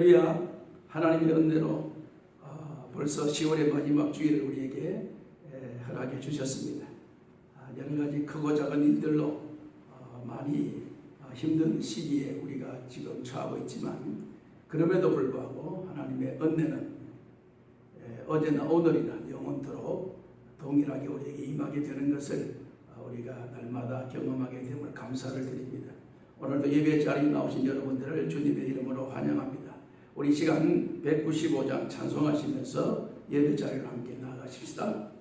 할렐루야. 하나님의 은혜로 벌써 10월의 마지막 주일을 우리에게 허락해 주셨습니다. 여러 가지 크고 작은 일들로 많이 힘든 시기에 우리가 지금 처하고 있지만, 그럼에도 불구하고 하나님의 은혜는 어제나 오늘이나 영원토록 동일하게 우리에게 임하게 되는 것을 우리가 날마다 경험하게 됨을 감사를 드립니다. 오늘도 예배 자리에 나오신 여러분들을 주님의 이름으로 환영합니다. 우리 시간 195장 찬송하시면서 예배 자리로 함께 나아가십시다.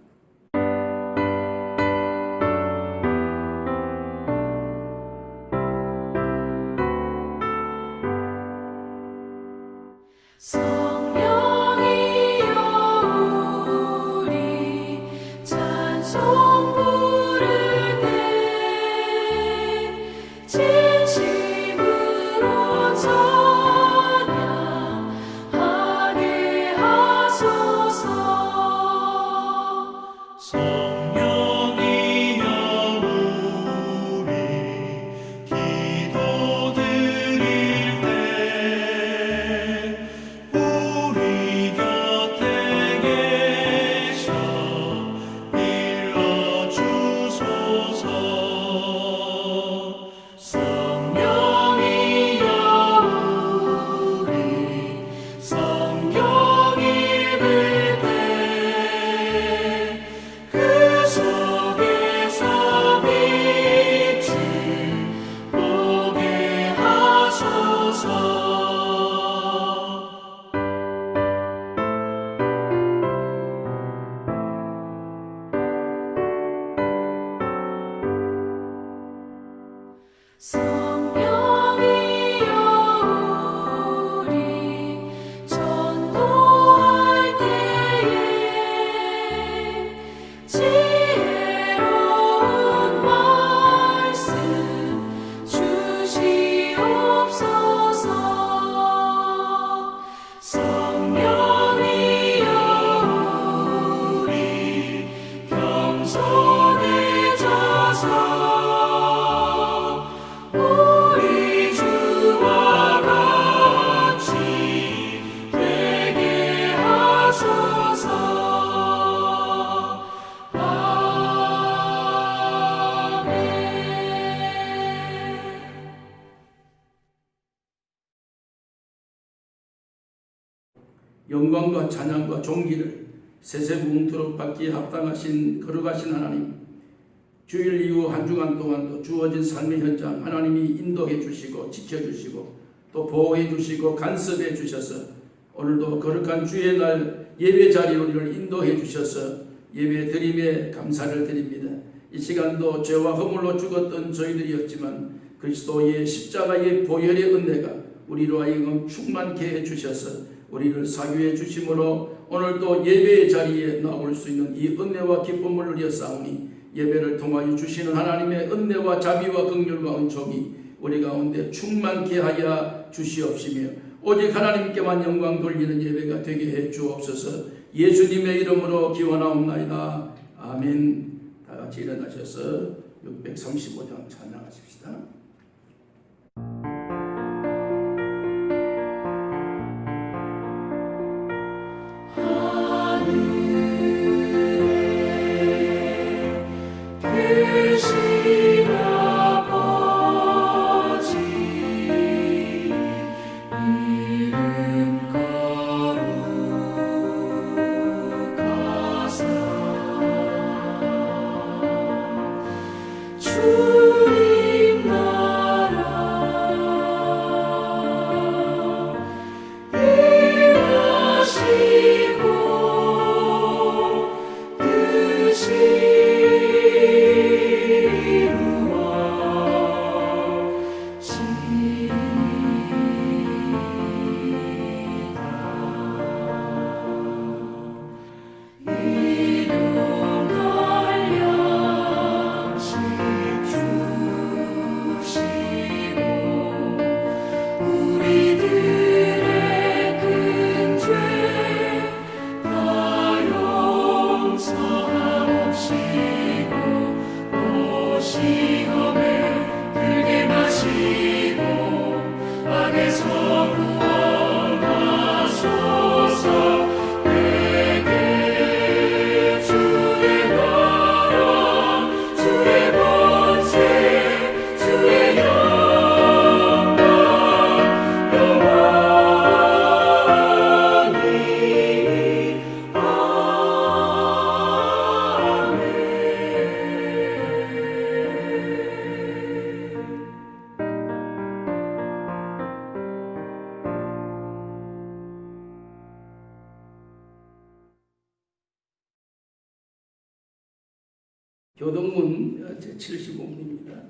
영광과 찬양과 존귀를 세세무궁토록 받기에 합당하신 거룩하신 하나님, 주일 이후 한 주간 동안도 주어진 삶의 현장 하나님이 인도해 주시고 지켜주시고 또 보호해 주시고 간섭해 주셔서 오늘도 거룩한 주의 날 예배 자리로 우리를 인도해 주셔서 예배 드림에 감사를 드립니다. 이 시간도 죄와 허물로 죽었던 저희들이었지만 그리스도의 십자가의 보혈의 은혜가 우리로 하여금 충만케 해 주셔서 우리를 사유해 주심으로 오늘도 예배의 자리에 나올 수 있는 이 은혜와 기쁨을 누렸사오니 예배를 통하여 주시는 하나님의 은혜와 자비와 긍휼과 은총이 우리 가운데 충만케 하여 주시옵시며 오직 하나님께만 영광 돌리는 예배가 되게 해 주옵소서. 예수님의 이름으로 기원하옵나이다. 아멘. 다 같이 일어나셔서 635장 찬양하십시다. 주님 교동문 제75문입니다.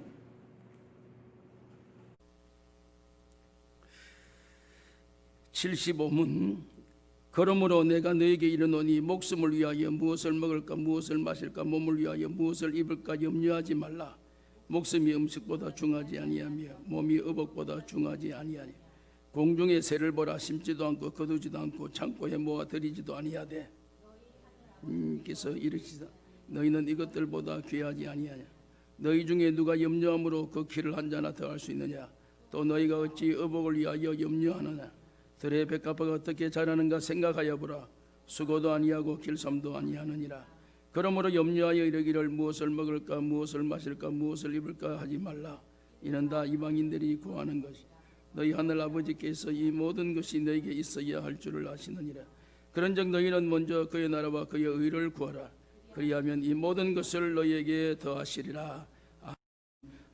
(75문) 그러므로 내가 너에게 이르노니 목숨을 위하여 무엇을 먹을까 무엇을 마실까 몸을 위하여 무엇을 입을까 염려하지 말라. 목숨이 음식보다 중하지 아니하며 몸이 의복보다 중하지 아니하니 공중의 새를 보라. 심지도 않고 거두지도 않고 창고에 모아 들이지도 아니하되 께서 이르시다 너희는 이것들보다 귀하지 아니하냐. 너희 중에 누가 염려함으로 그 키를 한 자나 더할 수 있느냐. 또 너희가 어찌 의복을 위하여 염려하느냐. 들의 백합화가 어떻게 자라는가 생각하여 보라. 수고도 아니하고 길섬도 아니하느니라. 그러므로 염려하여 이르기를 무엇을 먹을까 무엇을 마실까 무엇을 입을까 하지 말라. 이는 다 이방인들이 구하는 것이 너희 하늘 아버지께서 이 모든 것이 너희에게 있어야 할 줄을 아시느니라. 그런즉 너희는 먼저 그의 나라와 그의 의를 구하라. 그리하면 이 모든 것을 너희에게 더하시리라.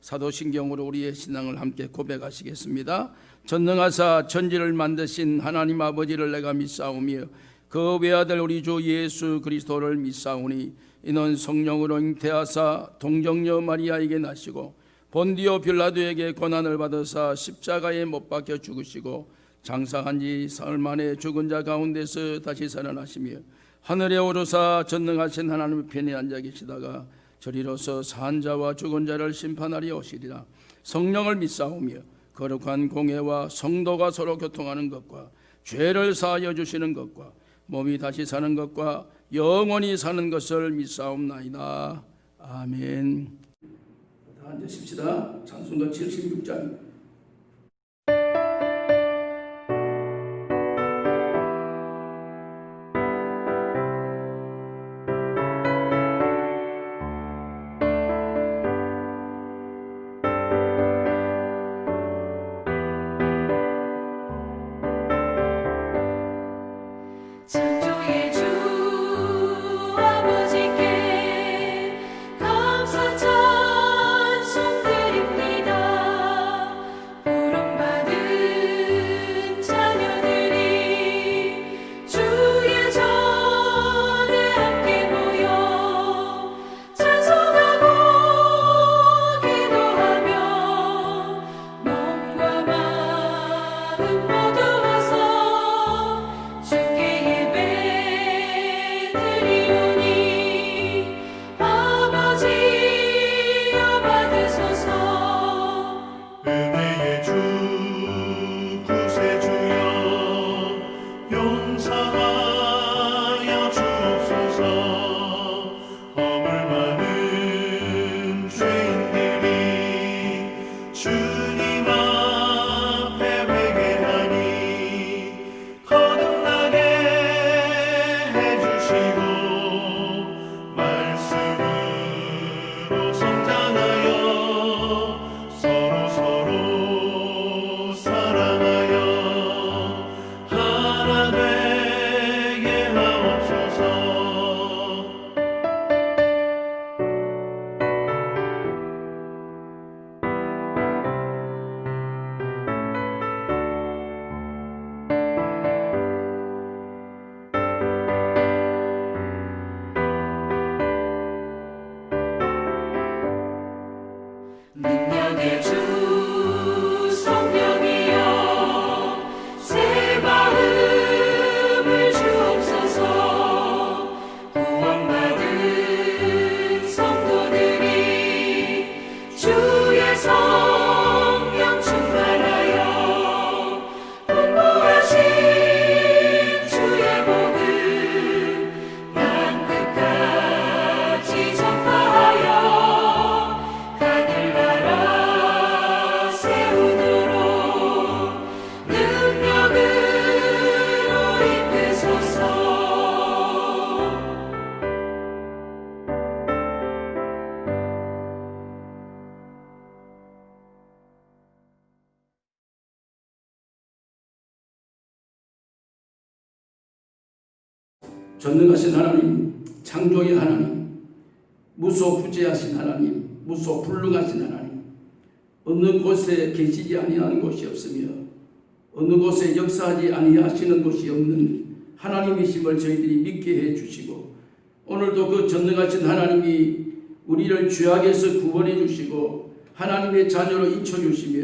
사도신경으로 우리의 신앙을 함께 고백하시겠습니다. 전능하사 천지를 만드신 하나님 아버지를 내가 믿사오며 그 외아들 우리 주 예수 그리스도를 믿사오니 이는 성령으로 잉태하사 동정녀 마리아에게 나시고 본디오 빌라도에게 고난을 받으사 십자가에 못 박혀 죽으시고 장사한 지 사흘 만에 죽은 자 가운데서 다시 살아나시며 하늘에 오르사 전능하신 하나님의 편에 앉아 계시다가 저리로서 산 자와 죽은 자를 심판하려 오시리라. 성령을 믿사오며 거룩한 공회와 성도가 서로 교통하는 것과 죄를 사하여 주시는 것과 몸이 다시 사는 것과 영원히 사는 것을 믿사옵나이다. 아멘. 다 앉으십시다. 찬송가 76장. 전능하신 하나님, 창조의 하나님, 무소부재하신 하나님, 무소불능하신 하나님, 어느 곳에 계시지 아니하는 곳이 없으며 어느 곳에 역사하지 아니하시는 곳이 없는 하나님이심을 저희들이 믿게 해주시고 오늘도 그 전능하신 하나님이 우리를 죄악에서 구원해 주시고 하나님의 자녀로 인쳐주시며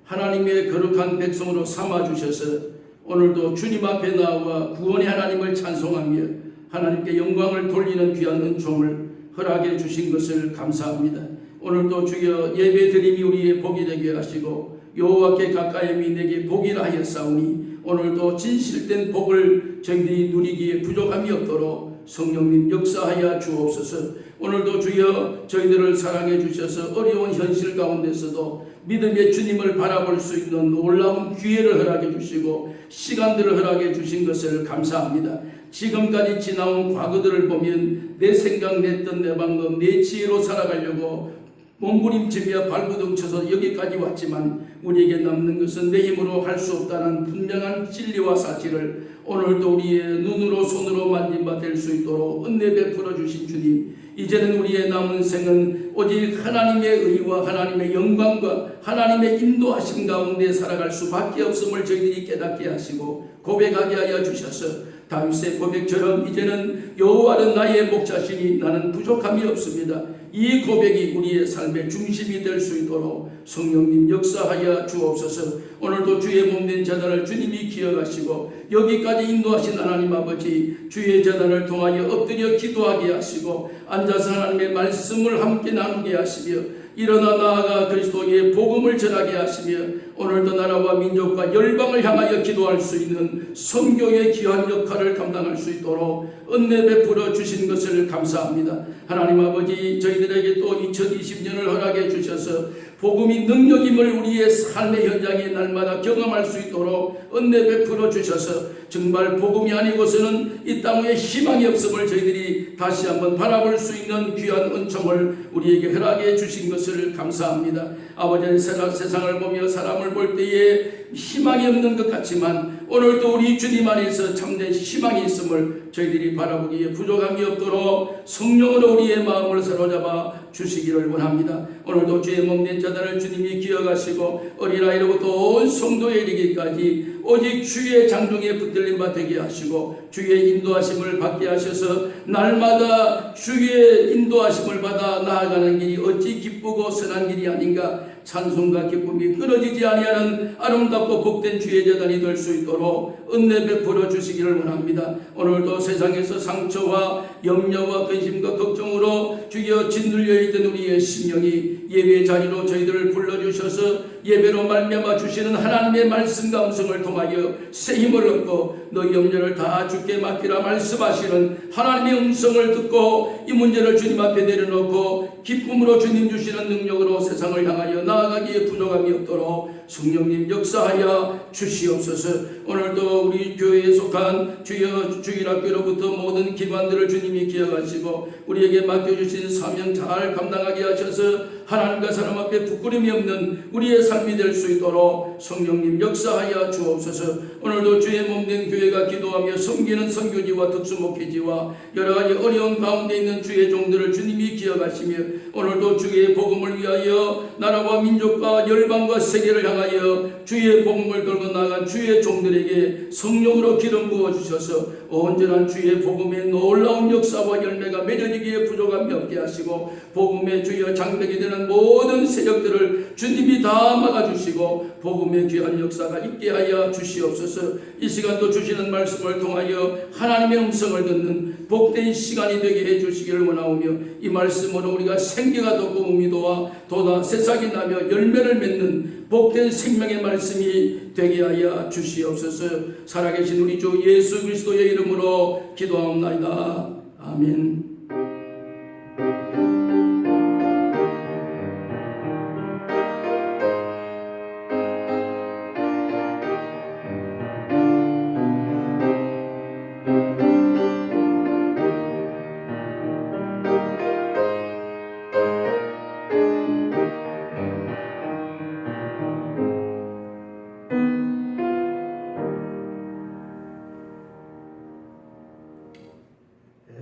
하나님의 거룩한 백성으로 삼아주셔서 오늘도 주님 앞에 나와 구원의 하나님을 찬송하며 하나님께 영광을 돌리는 귀한 은총을 허락해 주신 것을 감사합니다. 오늘도 주여 예배드림이 우리의 복이 되게 하시고 여호와께 가까이함이 내게 복이라 하였사오니 오늘도 진실된 복을 저희들이 누리기에 부족함이 없도록 성령님 역사하여 주옵소서. 오늘도 주여 저희들을 사랑해 주셔서 어려운 현실 가운데서도 믿음의 주님을 바라볼 수 있는 놀라운 기회를 허락해 주시고 시간들을 허락해 주신 것을 감사합니다. 지금까지 지나온 과거들을 보면 내 생각, 내 뜻, 내 방법, 내 지혜로 살아가려고 몸부림치며 발부둥쳐서 여기까지 왔지만 우리에게 남는 것은 내 힘으로 할 수 없다는 분명한 진리와 사실을 오늘도 우리의 눈으로 손으로 만진 바 될 수 있도록 은혜 베풀어 주신 주님, 이제는 우리의 남은 생은 오직 하나님의 의와 하나님의 영광과 하나님의 인도하심 가운데 살아갈 수밖에 없음을 저희들이 깨닫게 하시고 고백하게 하여 주셔서 다윗의 고백처럼 이제는 여호와는 나의 목자시니 나는 부족함이 없습니다. 이 고백이 우리의 삶의 중심이 될 수 있도록 성령님 역사하여 주옵소서. 오늘도 주의 몸된 제단을 주님이 기억하시고 여기까지 인도하신 하나님 아버지, 주의 제단을 통하여 엎드려 기도하게 하시고 앉아서 하나님의 말씀을 함께 나누게 하시며 일어나 나아가 그리스도의 복음을 전하게 하시며 오늘도 나라와 민족과 열방을 향하여 기도할 수 있는 선교의 귀한 역할을 감당할 수 있도록 은혜 베풀어 주신 것을 감사합니다. 하나님 아버지, 저희들에게 또 2020년을 허락해 주셔서 복음이 능력임을 우리의 삶의 현장에 날마다 경험할 수 있도록 은혜 베풀어 주셔서 정말 복음이 아니고서는 이 땅 위에 희망이 없음을 저희들이 다시 한번 바라볼 수 있는 귀한 은총을 우리에게 허락해 주신 것을 감사합니다. 아버지는 세상을 보며 사람을 볼 때에 희망이 없는 것 같지만 오늘도 우리 주님 안에서 참된 희망이 있음을 저희들이 바라보기에 부족함이 없도록 성령으로 우리의 마음을 사로잡아 주시기를 원합니다. 오늘도 주의 몸된 자들을 주님이 기억하시고 어린아이로부터 온 성도에 이르기까지 오직 주의 장중에 붙들림 바 되게 하시고 주의 인도하심을 받게 하셔서 날마다 주의 인도하심을 받아 나아가는 길이 어찌 기쁘고 선한 길이 아닌가. 찬송과 기쁨이 끊어지지 아니하는 아름답고 복된 주의 제단이 될 수 있도록 은혜 베풀어 주시기를 원합니다. 오늘도 세상에서 상처와 염려와 근심과 걱정으로 주여 짓눌려 있던 우리의 심령이 예배 자리로 저희들을 불러주셔서 예배로 말미암아 주시는 하나님의 말씀과 음성을 통하여 새 힘을 얻고 너희 염려를 다 주께 맡기라 말씀하시는 하나님의 음성을 듣고 이 문제를 주님 앞에 내려놓고 기쁨으로 주님 주시는 능력으로 세상을 향하여 나아가기에 부족함이 없도록 성령님 역사하여 주시옵소서. 오늘도 우리 교회에 속한 주여 주일학교로부터 모든 기관들을 주님이 기억하시고 우리에게 맡겨주신 사명 잘 감당하게 하셔서 하나님과 사람 앞에 부끄러움이 없는 우리의 삶이 될 수 있도록 성령님 역사하여 주옵소서. 오늘도 주의 몸된 교회가 기도하며 섬기는 선교지와 특수목회지와 여러가지 어려운 가운데 있는 주의 종들을 주님이 기억하시며 오늘도 주의 복음을 위하여 나라와 민족과 열방과 세계를 향하여 주의 복음을 들고 나간 주의 종들에게 성령으로 기름 부어주셔서 온전한 주의 복음의 놀라운 역사와 열매가 맺어지기에 부족함이 없게 하시고 복음의 주여 장벽이 되는 모든 세력들을 주님이 다 막아주시고 복음의 귀한 역사가 있게 하여 주시옵소서. 이 시간도 주시는 말씀을 통하여 하나님의 음성을 듣는 복된 시간이 되게 해주시기를 원하오며 이 말씀으로 우리가 생기가 돋고 의미도와 도다 새싹이 나며 열매를 맺는 복된 생명의 말씀이 되게 하여 주시옵소서. 살아계신 우리 주 예수 그리스도의 이름으로 기도하옵나이다. 아멘.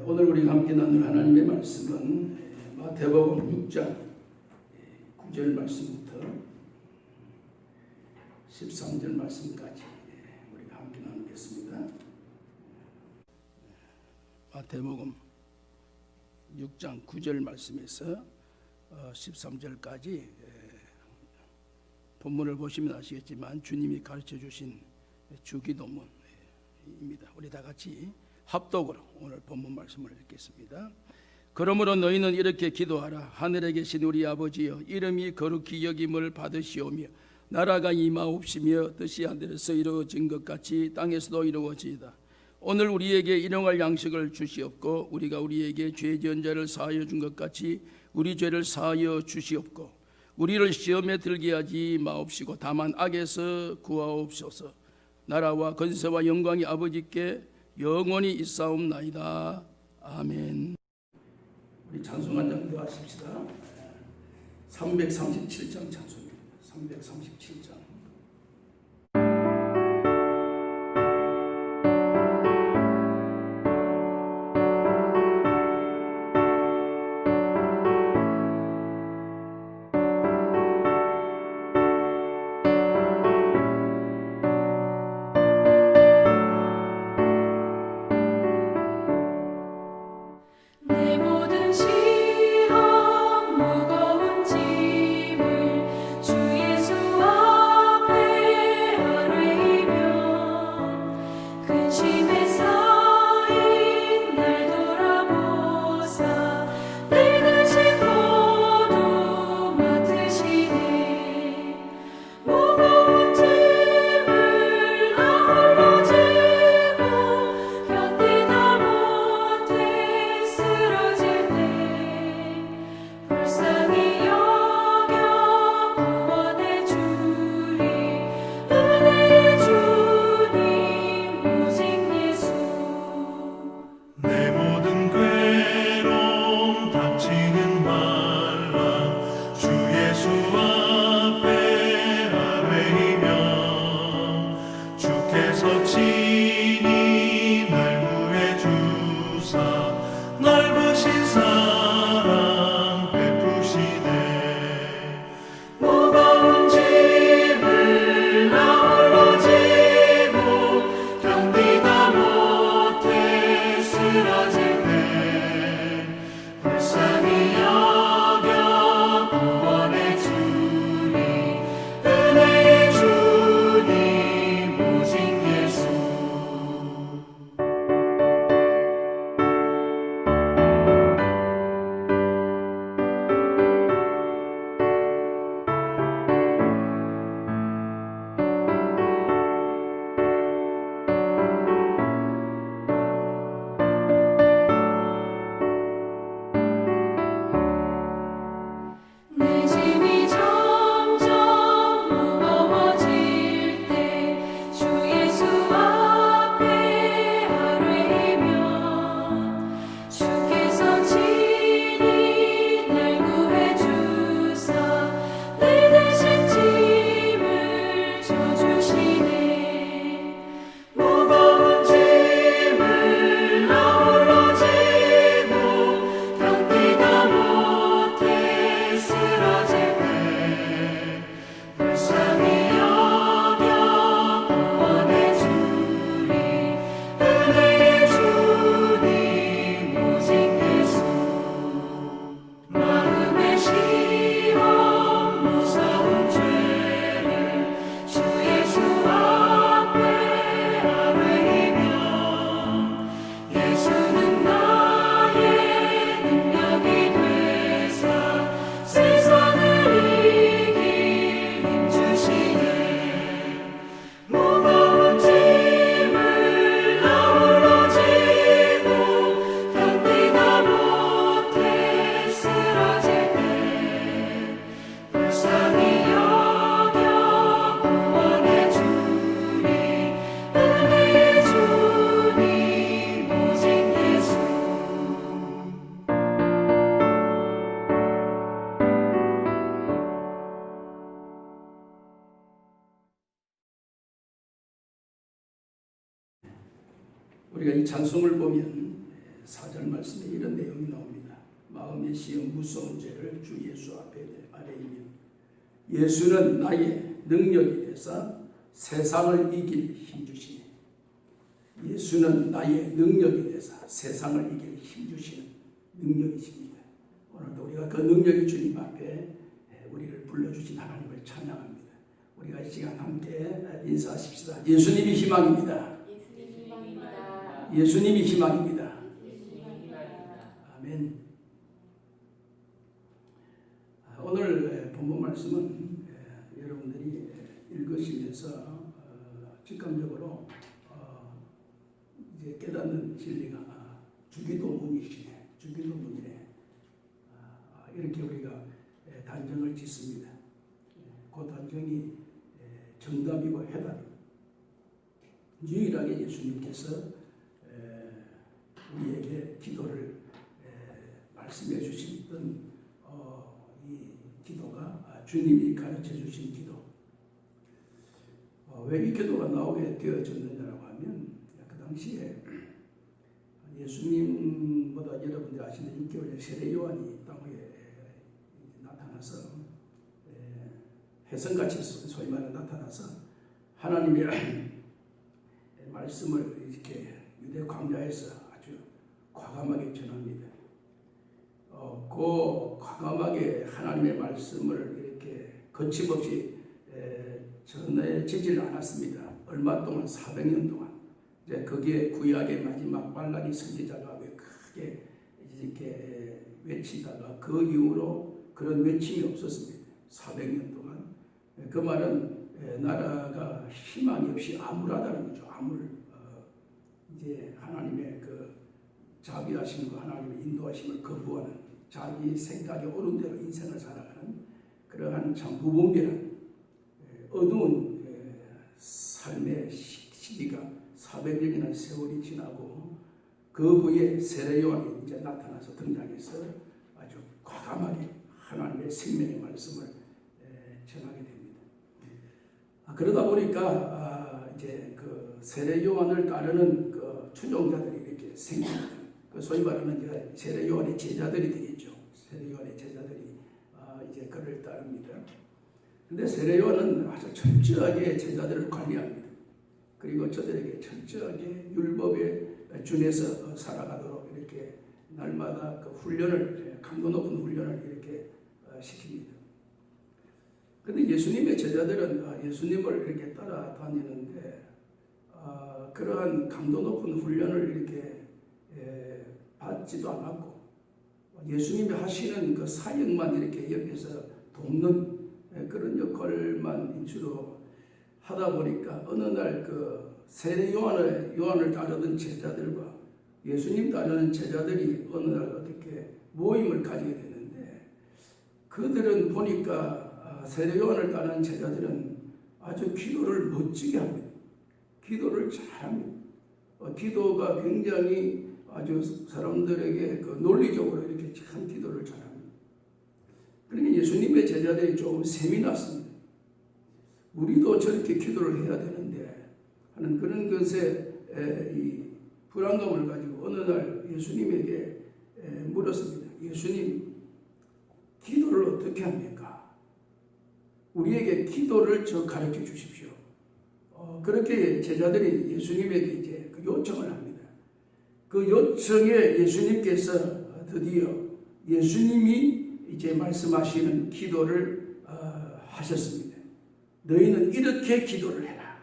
오늘 우리가 함께 나눌 하나님의 말씀은 마태복음 6장 9절 말씀부터 13절 말씀까지 우리가 함께 나누겠습니다. 마태복음 6장 9절 말씀에서 13절까지 본문을 보시면 아시겠지만 주님이 가르쳐 주신 주기도문입니다. 우리 다 같이 합독으로 오늘 본문 말씀을 읽겠습니다. 그러므로 너희는 이렇게 기도하라. 하늘에 계신 우리 아버지여, 이름이 거룩히 여김을 받으시오며 나라가 임하옵시며 뜻이 하늘에서 이루어진 것 같이 땅에서도 이루어지이다. 오늘 우리에게 일용할 양식을 주시옵고 우리가 우리에게 죄 지은 자를 사하여 준 것 같이 우리 죄를 사하여 주시옵고 우리를 시험에 들게 하지 마옵시고 다만 악에서 구하옵소서. 나라와 권세와 영광이 아버지께 영원히 있사옵나이다. 아멘. 우리 찬송 한 장 더 하십시다. 337장 찬송입니다. 337장. 내 모든 시험 무거운 짐을 주 예수 앞에 아뢰이며 근심에 쌓인 날 돌아보사 내 근심 모두 맡으시네. 무거운 짐을 나 홀로 지고 견디다 못해 쓰러질 때 불쌍히 여겨 구원해 주리. 은혜의 주님 오직 예수. 내 모든 괴로움 닥치는 말라 주 예수 앞에 아뢰이며 주께서 친히 날 구해 주사 넓으신 사랑 베푸시네. 무거운 짐을 나 홀로 지고 견디다 못해 쓰러질 때 불쌍히 여겨 구원해 주리. 은혜의 주님 오직 예수. 내 짐이 점점 무거워질 때 주 예수 앞에 아뢰이며 주께서 친히 날 구해 주사 내 대신 짐을 져주시네. 무거운 짐을 나 홀로 지고 견디다 못해 쓰러질 때 불쌍히 여겨 구원해 주리. 은혜의 주님 오직 예수. 마음의 시험 무서운 죄를 주 예수 앞에 아뢰이며 예수는 나의 능력이 되사 세상을 이길 힘 주시네. 무거운 짐을 나 홀로 지고 견디다 못해 쓰러질 때 불쌍히 여겨 구원해 주리. 은혜의 주님 오직 예수. 우리가 이 찬송을 보면 4절 말씀에 이런 내용이 나옵니다. 마음의 시험 무서운 죄를 주 예수 앞에 아뢰이며 예수는 나의 능력이 되사 세상을 이길 힘 주시네. 예수는 나의 능력이 되사 세상을 이길 힘 주시는 능력이십니다. 오늘도 우리가 그 능력의 주님 앞에 우리를 불러주신 하나님을 찬양합니다. 우리가 이 시간 함께 인사하십시다. 예수님이 희망입니다. 예수님이 희망입니다. 아멘. 오늘 본문 말씀은 여러분들이 읽으시면서 직감적으로 이제 깨닫는 진리가 주기도문이시네, 주기도문이네. 이렇게 우리가 단정을 짓습니다. 그 단정이 정답이고 해답이고 유일하게 예수님께서 우리에게 기도를 말씀해 주셨던 이 기도가 주님이 가르쳐 주신 기도. 왜 이 기도가 나오게 되어졌느냐라고 하면 그 당시에 예수님보다 여러분들이 아시는 6개월의 세례 요한이 땅에 나타나서 혜성같이 소위 말해 나타나서 하나님의 말씀을 이렇게 유대 광야에서 아주 과감하게 전합니다. 그 과감하게 하나님의 말씀을 이렇게 거침없이 전해지질 않았습니다. 얼마 동안 400년 동안 이제 거기에 구약의 마지막 말라기 선지자가 크게 이렇게 외치다가 그 이후로 그런 외침이 없었습니다. 400년 동안. 그 말은 나라가 희망이 없이 암울하다는 거죠. 암울. 이제 하나님의 그 자비하심과 하나님의 인도하심을 거부하는 자기 생각에 옳은 대로 인생을 살아가는 그러한 참 무분별한 어두운 삶의 시기가 400년이라는 세월이 지나고 그 후에 세례 요한이 이제 나타나서 등장해서 아주 과감하게 하나님의 생명의 말씀을 전하게 됩니다. 그러다 보니까 이제 그 세례 요한을 따르는 그 추종자들이 이렇게 생깁니다. 그 소위 말하는 이제 세례 요한의 제자들이 되겠죠. 세례 요한의 제자들이 이제 그를 따릅니다. 근데 세례 요한은 아주 철저하게 제자들을 관리합니다. 그리고 저들에게 철저하게 율법에 준해서 살아가도록 이렇게 날마다 그 훈련을, 강도 높은 훈련을 이렇게 시킵니다. 그런데 예수님의 제자들은 예수님을 이렇게 따라다니는데 그러한 강도 높은 훈련을 이렇게 받지도 않았고 예수님이 하시는 그 사역만 이렇게 옆에서 돕는 그런 역할만 주로 하다 보니까 어느 날 그 세례 요한을 따르던 제자들과 예수님 따르는 제자들이 어느 날 어떻게 모임을 가지게 되는데 그들은 보니까 세례 요한을 따르는 제자들은 아주 기도를 멋지게 합니다. 기도를 잘합니다. 기도가 굉장히 아주 사람들에게 그 논리적으로 이렇게 참 기도를 잘합니다. 그러니까 예수님의 제자들이 조금 셈이 났습니다. 우리도 저렇게 기도를 해야 되는데 하는 그런 것에 이 불안감을 가지고 어느 날 예수님에게 물었습니다. 예수님, 기도를 어떻게 합니까? 우리에게 기도를 가르쳐 주십시오. 그렇게 제자들이 예수님에게 이제 그 요청을 합니다. 그 요청에 예수님께서 드디어 예수님이 이제 말씀하시는 기도를 하셨습니다. 너희는 이렇게 기도를 해라.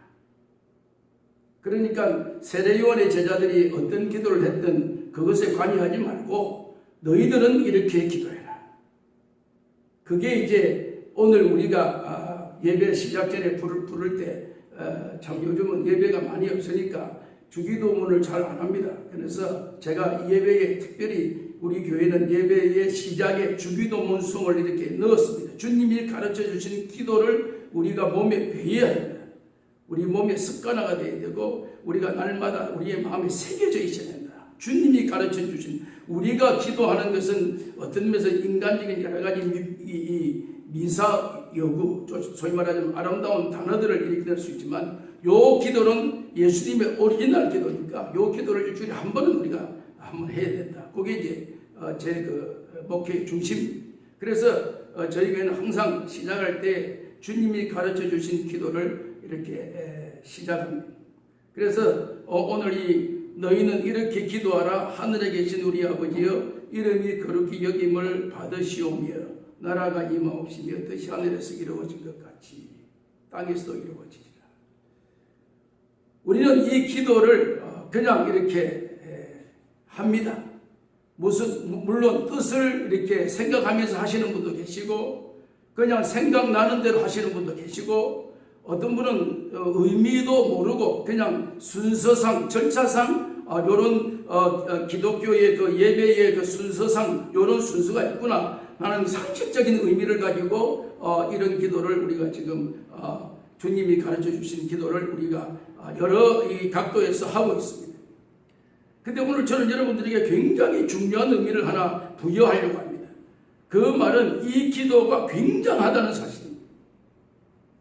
그러니까 세례 요한의 제자들이 어떤 기도를 했든 그것에 관여하지 말고 너희들은 이렇게 기도해라. 그게 이제 오늘 우리가 예배 시작 전에 부를 때 참 요즘은 예배가 많이 없으니까 주기도문을 잘 안 합니다. 그래서 제가 예배에 특별히 우리 교회는 예배의 시작에 주기도문 송을 이렇게 넣었습니다. 주님이 가르쳐 주신 기도를 우리가 몸에 배워야 합니다. 우리 몸에 습관화가 되어야 되고 우리가 날마다 우리의 마음에 새겨져 있어야 된다. 주님이 가르쳐 주신 우리가 기도하는 것은 어떤 면에서 인간적인 여러 가지 미사 여구, 소위 말하자면 아름다운 단어들을 일으킬 수 있지만 요 기도는 예수님의 오리지널 기도니까 요 기도를 일주일에 한 번은 우리가 한번 해야 된다. 그게 이제 제 그 목회의 중심. 그래서 저희 교회는 항상 시작할 때 주님이 가르쳐 주신 기도를 이렇게 시작합니다. 그래서 오늘 너희는 이렇게 기도하라. 하늘에 계신 우리 아버지여 이름이 거룩히 여김을 받으시오며 나라가 임하옵시며 뜻이 하늘에서 이루어진 것 같이 땅에서도 이루어지리라. 우리는 이 기도를 그냥 이렇게 합니다. 물론 뜻을 이렇게 생각하면서 하시는 분도 계시고 그냥 생각나는 대로 하시는 분도 계시고 어떤 분은 의미도 모르고 그냥 순서상 절차상 요런 기독교의 그 예배의 그 순서상 요런 순서가 있구나. 나는 상식적인 의미를 가지고 이런 기도를 우리가 지금 주님이 가르쳐 주신 기도를 우리가 여러 이 각도에서 하고 있습니다. 근데 오늘 저는 여러분들에게 굉장히 중요한 의미를 하나 부여하려고 합니다. 그 말은 이 기도가 굉장하다는 사실입니다.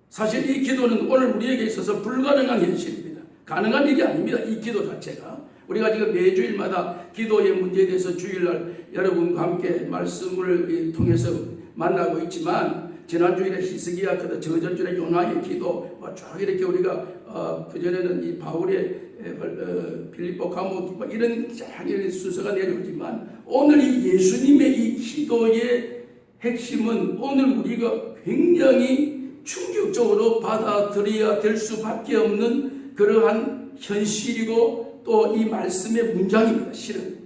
사실 이 기도는 오늘 우리에게 있어서 불가능한 현실입니다. 가능한 일이 아닙니다. 이 기도 자체가. 우리가 지금 매주일마다 기도의 문제에 대해서 주일날 여러분과 함께 말씀을 통해서 만나고 있지만 지난주일에 히스기야, 저전주일에 요나의 기도, 쭉 이렇게 우리가 그전에는 이 바울의 빌립보 감옥 이런 순서가 내려오지만 오늘 이 예수님의 이 기도의 핵심은 오늘 우리가 굉장히 충격적으로 받아들여야 될 수밖에 없는 그러한 현실이고 또 이 말씀의 문장입니다. 실은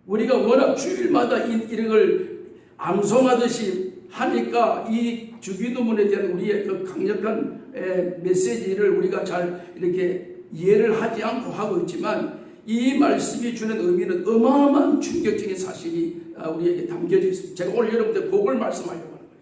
우리가 워낙 주일마다 이런 걸 암송하듯이 하니까 이 주기도문에 대한 우리의 그 강력한 메시지를 우리가 잘 이렇게 이해를 하지 않고 하고 있지만 이 말씀이 주는 의미는 어마어마한 충격적인 사실이 우리에게 담겨져 있습니다. 제가 오늘 여러분들 그걸 말씀하려고 하는 거예요.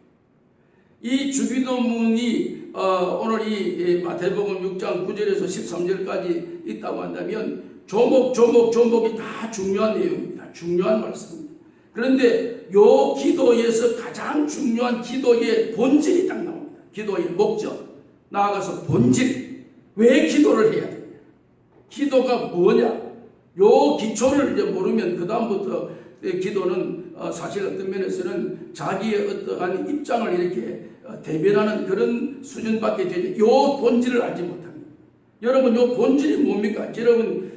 이 주기도문이 오늘 이 마태복음 6장 9절에서 13절까지 있다고 한다면 조목이 다 중요한 내용입니다. 중요한 말씀입니다. 그런데 요 기도에서 가장 중요한 기도의 본질이 딱 나옵니다. 기도의 목적, 나아가서 본질, 왜 기도를 해야 되냐, 기도가 뭐냐, 요 기초를 이제 모르면 그 다음부터 기도는 사실 어떤 면에서는 자기의 어떠한 입장을 이렇게 대변하는 그런 수준밖에 되지 요 본질을 알지 못합니다. 여러분 요 본질이 뭡니까? 여러분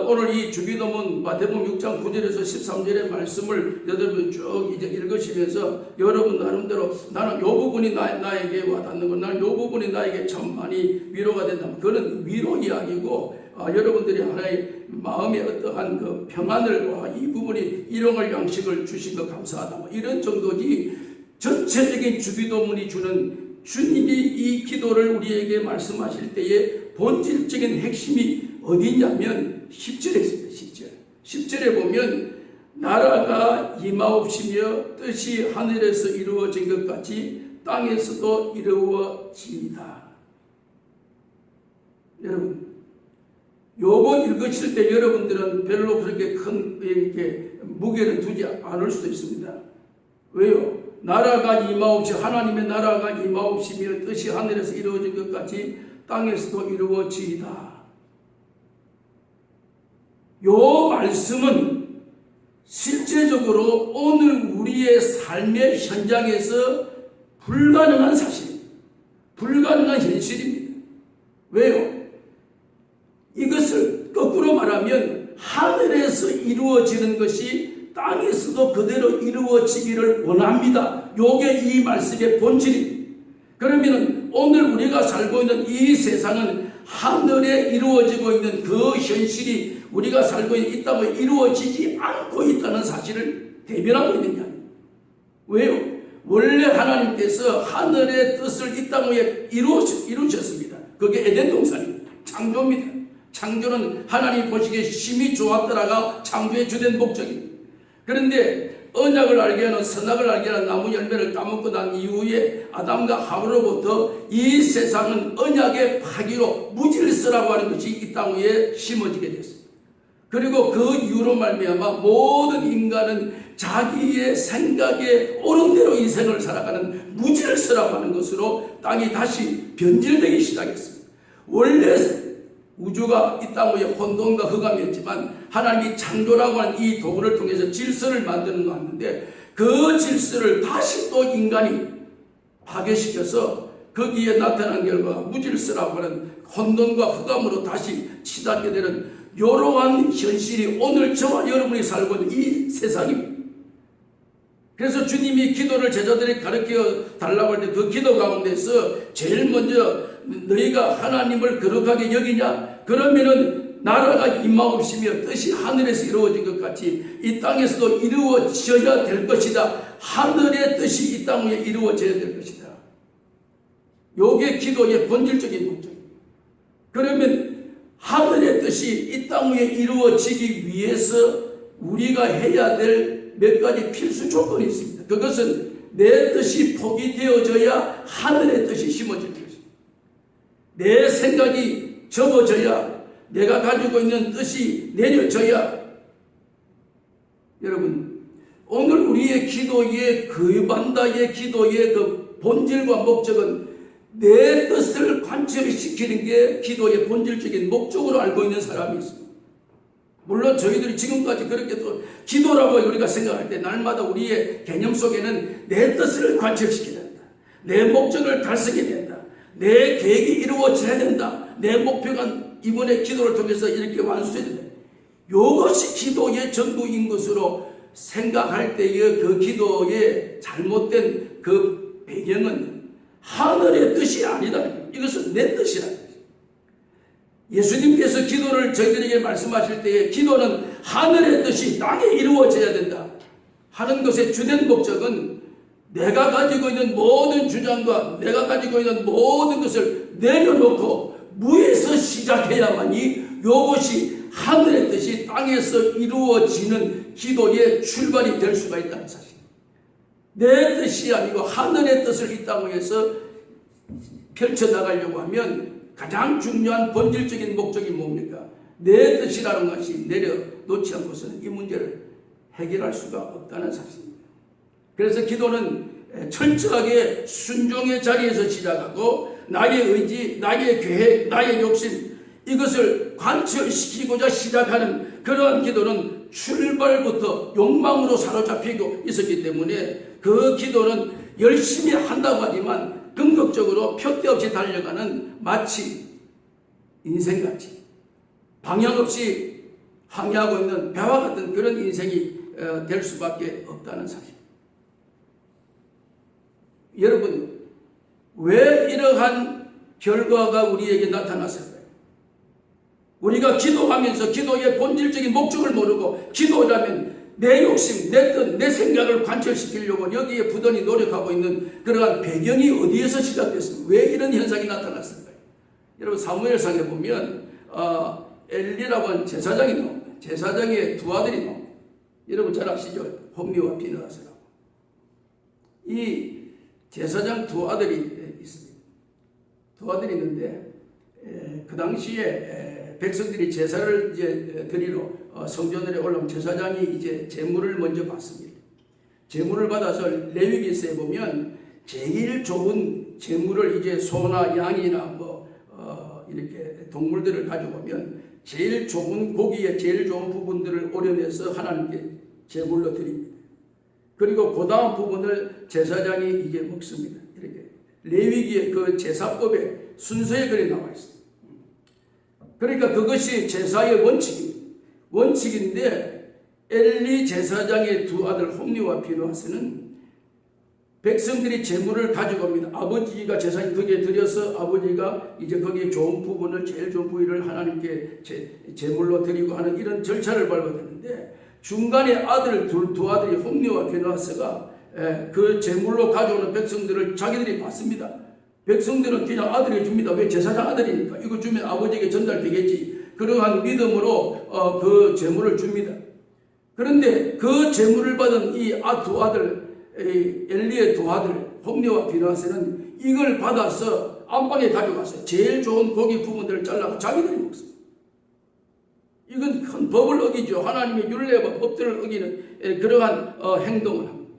오늘 이 주기도문 마태복음 6장 9절에서 13절의 말씀을 여러분 쭉 이제 읽으시면서 여러분 나름대로 나는 요 부분이 나에게 와닿는 거, 나는 요 부분이 나에게 참 많이 위로가 된다. 그거는 위로 이야기고 여러분들이 하나의 마음의 어떠한 그 평안을 이 부분이 일용할 양식을 주신 것 감사하다. 이런 정도지 전체적인 주기도문이 주는 주님이 이 기도를 우리에게 말씀하실 때의 본질적인 핵심이 어디냐면 10절에 있습니다. 10절에 보면 나라가 임하옵시며 뜻이 하늘에서 이루어진 것 같이 땅에서도 이루어지이다. 여러분 요거 읽으실 때 여러분들은 별로 그렇게 큰 이렇게 무게를 두지 않을 수도 있습니다. 왜요? 나라가 임하옵시, 하나님의 나라가 임하옵시며 뜻이 하늘에서 이루어진 것 같이 땅에서도 이루어지이다. 요 말씀은 실제적으로 오늘 우리의 삶의 현장에서 불가능한 사실입니다. 불가능한 현실입니다. 왜요? 이것을 거꾸로 말하면 하늘에서 이루어지는 것이 땅에서도 그대로 이루어지기를 원합니다. 요게 이 말씀의 본질입니다. 그러면 오늘 우리가 살고 있는 이 세상은 하늘에 이루어지고 있는 그 현실이 우리가 살고 있는 이 땅에 이루어지지 않고 있다는 사실을 대변하고 있는 게 아닙니다. 왜요? 원래 하나님께서 하늘의 뜻을 이 땅에 이루셨습니다. 그게 에덴 동산입니다. 창조입니다. 창조는 하나님 보시기에 심히 좋았더라가 창조의 주된 목적입니다. 그런데 언약을 알게 하는 선악을 알게 하는 나무 열매를 따먹고 난 이후에 아담과 하와로부터 이 세상은 언약의 파기로 무질서라고 하는 것이 이 땅 위에 심어지게 됐습니다. 그리고 그 이유로 말미암아 모든 인간은 자기의 생각에 옳은 대로 인생을 살아가는 무질서라고 하는 것으로 땅이 다시 변질되기 시작했습니다. 원래 우주가 이 땅 위에 혼돈과 흑암이었지만 하나님이 창조라고 하는 이 도구를 통해서 질서를 만들어 놨는데 그 질서를 다시 또 인간이 파괴시켜서 거기에 나타난 결과가 무질서라고 하는 혼돈과 흑암으로 다시 치닫게 되는 이러한 현실이 오늘 저와 여러분이 살고 있는 이 세상입니다. 그래서 주님이 기도를 제자들에게 가르쳐 달라고 할 때 그 기도 가운데서 제일 먼저 너희가 하나님을 거룩하게 여기냐? 그러면은 나라가 임하옵시며 뜻이 하늘에서 이루어진 것 같이 이 땅에서도 이루어져야 될 것이다. 하늘의 뜻이 이 땅 위에 이루어져야 될 것이다. 요게 기도의 본질적인 목적입니다. 그러면 하늘의 뜻이 이 땅 위에 이루어지기 위해서 우리가 해야 될 몇 가지 필수 조건이 있습니다. 그것은 내 뜻이 포기되어져야 하늘의 뜻이 심어질 것입니다. 내 생각이 접어져야, 내가 가지고 있는 뜻이 내려져야. 여러분, 오늘 우리의 기도의 그 반다의 기도의 그 본질과 목적은 내 뜻을 관철시키는 게 기도의 본질적인 목적으로 알고 있는 사람이 있습니다. 물론 저희들이 지금까지 그렇게 또 기도라고 우리가 생각할 때 날마다 우리의 개념 속에는 내 뜻을 관철시켜야 된다. 내 목적을 달성해야 된다. 내 계획이 이루어져야 된다. 내 목표가 이번에 기도를 통해서 이렇게 완수해야 된다. 이것이 기도의 전부인 것으로 생각할 때의 그 기도의 잘못된 그 배경은 하늘의 뜻이 아니다. 이것은 내 뜻이라. 예수님께서 기도를 저희들에게 말씀하실 때에 기도는 하늘의 뜻이 땅에 이루어져야 된다 하는 것의 주된 목적은 내가 가지고 있는 모든 주장과 내가 가지고 있는 모든 것을 내려놓고 무에서 시작해야만이 이것이 하늘의 뜻이 땅에서 이루어지는 기도의 출발이 될 수가 있다는 사실. 내 뜻이 아니고 하늘의 뜻을 이 땅 위에서 펼쳐나가려고 하면 가장 중요한 본질적인 목적이 뭡니까? 내 뜻이라는 것이 내려놓지 않고서는 이 문제를 해결할 수가 없다는 사실입니다. 그래서 기도는 철저하게 순종의 자리에서 시작하고 나의 의지, 나의 계획, 나의 욕심 이것을 관철시키고자 시작하는 그러한 기도는 출발부터 욕망으로 사로잡히고 있었기 때문에 그 기도는 열심히 한다고 하지만 긍정적으로 표대 없이 달려가는 마치 인생같이 방향 없이 항해하고 있는 배와 같은 그런 인생이 될 수밖에 없다는 사실. 여러분, 왜 이러한 결과가 우리에게 나타났을까요? 우리가 기도하면서 기도의 본질적인 목적을 모르고 기도라면 내 욕심, 내 뜻, 내 생각을 관철시키려고 여기에 부단히 노력하고 있는 그러한 배경이 어디에서 시작됐습니까? 왜 이런 현상이 나타났을까요? 여러분, 사무엘상에 보면 엘리라고 하는 제사장이 나옵니다. 제사장의 두 아들이 나옵니다. 여러분 잘 아시죠? 홈리와 비느하스라고. 이 제사장 두 아들이 있습니다. 두 아들이 있는데 그 당시에 백성들이 제사를 이제 드리러 성전에 올라온 제사장이 이제 제물을 먼저 받습니다. 제물을 받아서 레위기서에 보면 제일 좋은 제물을 이제 소나 양이나 이렇게 동물들을 가져오면 제일 좋은 고기의 제일 좋은 부분들을 오려내서 하나님께 제물로 드립니다. 그리고 그 다음 부분을 제사장이 이제 먹습니다. 이렇게 레위기의 그 제사법의 순서에 그래 나와 있습니다. 그러니까 그것이 제사의 원칙인데 엘리 제사장의 두 아들 홈리와 비느하스는 백성들이 제물을 가지고 옵니다. 아버지가 제사에 거기에 드려서 아버지가 이제 거기에 좋은 부분을 제일 좋은 부위를 하나님께 제물로 드리고 하는 이런 절차를 밟아드는데 중간에 아들 두 아들이 홈리와 비느하스가 그 제물로 가져오는 백성들을 자기들이 받습니다. 백성들은 그냥 아들이 줍니다. 왜? 제사장 아들이니까 이거 주면 아버지에게 전달되겠지. 그러한 믿음으로 그 제물을 줍니다. 그런데 그 제물을 받은 이 두 아들 엘리의 두 아들 홈리와 비느하스는 이걸 받아서 안방에 가져가서 제일 좋은 고기 부분들을 잘라서 자기들이 먹습니다. 이건 큰 법을 어기죠. 하나님의 율례와 법들을 어기는 그러한 행동을 합니다.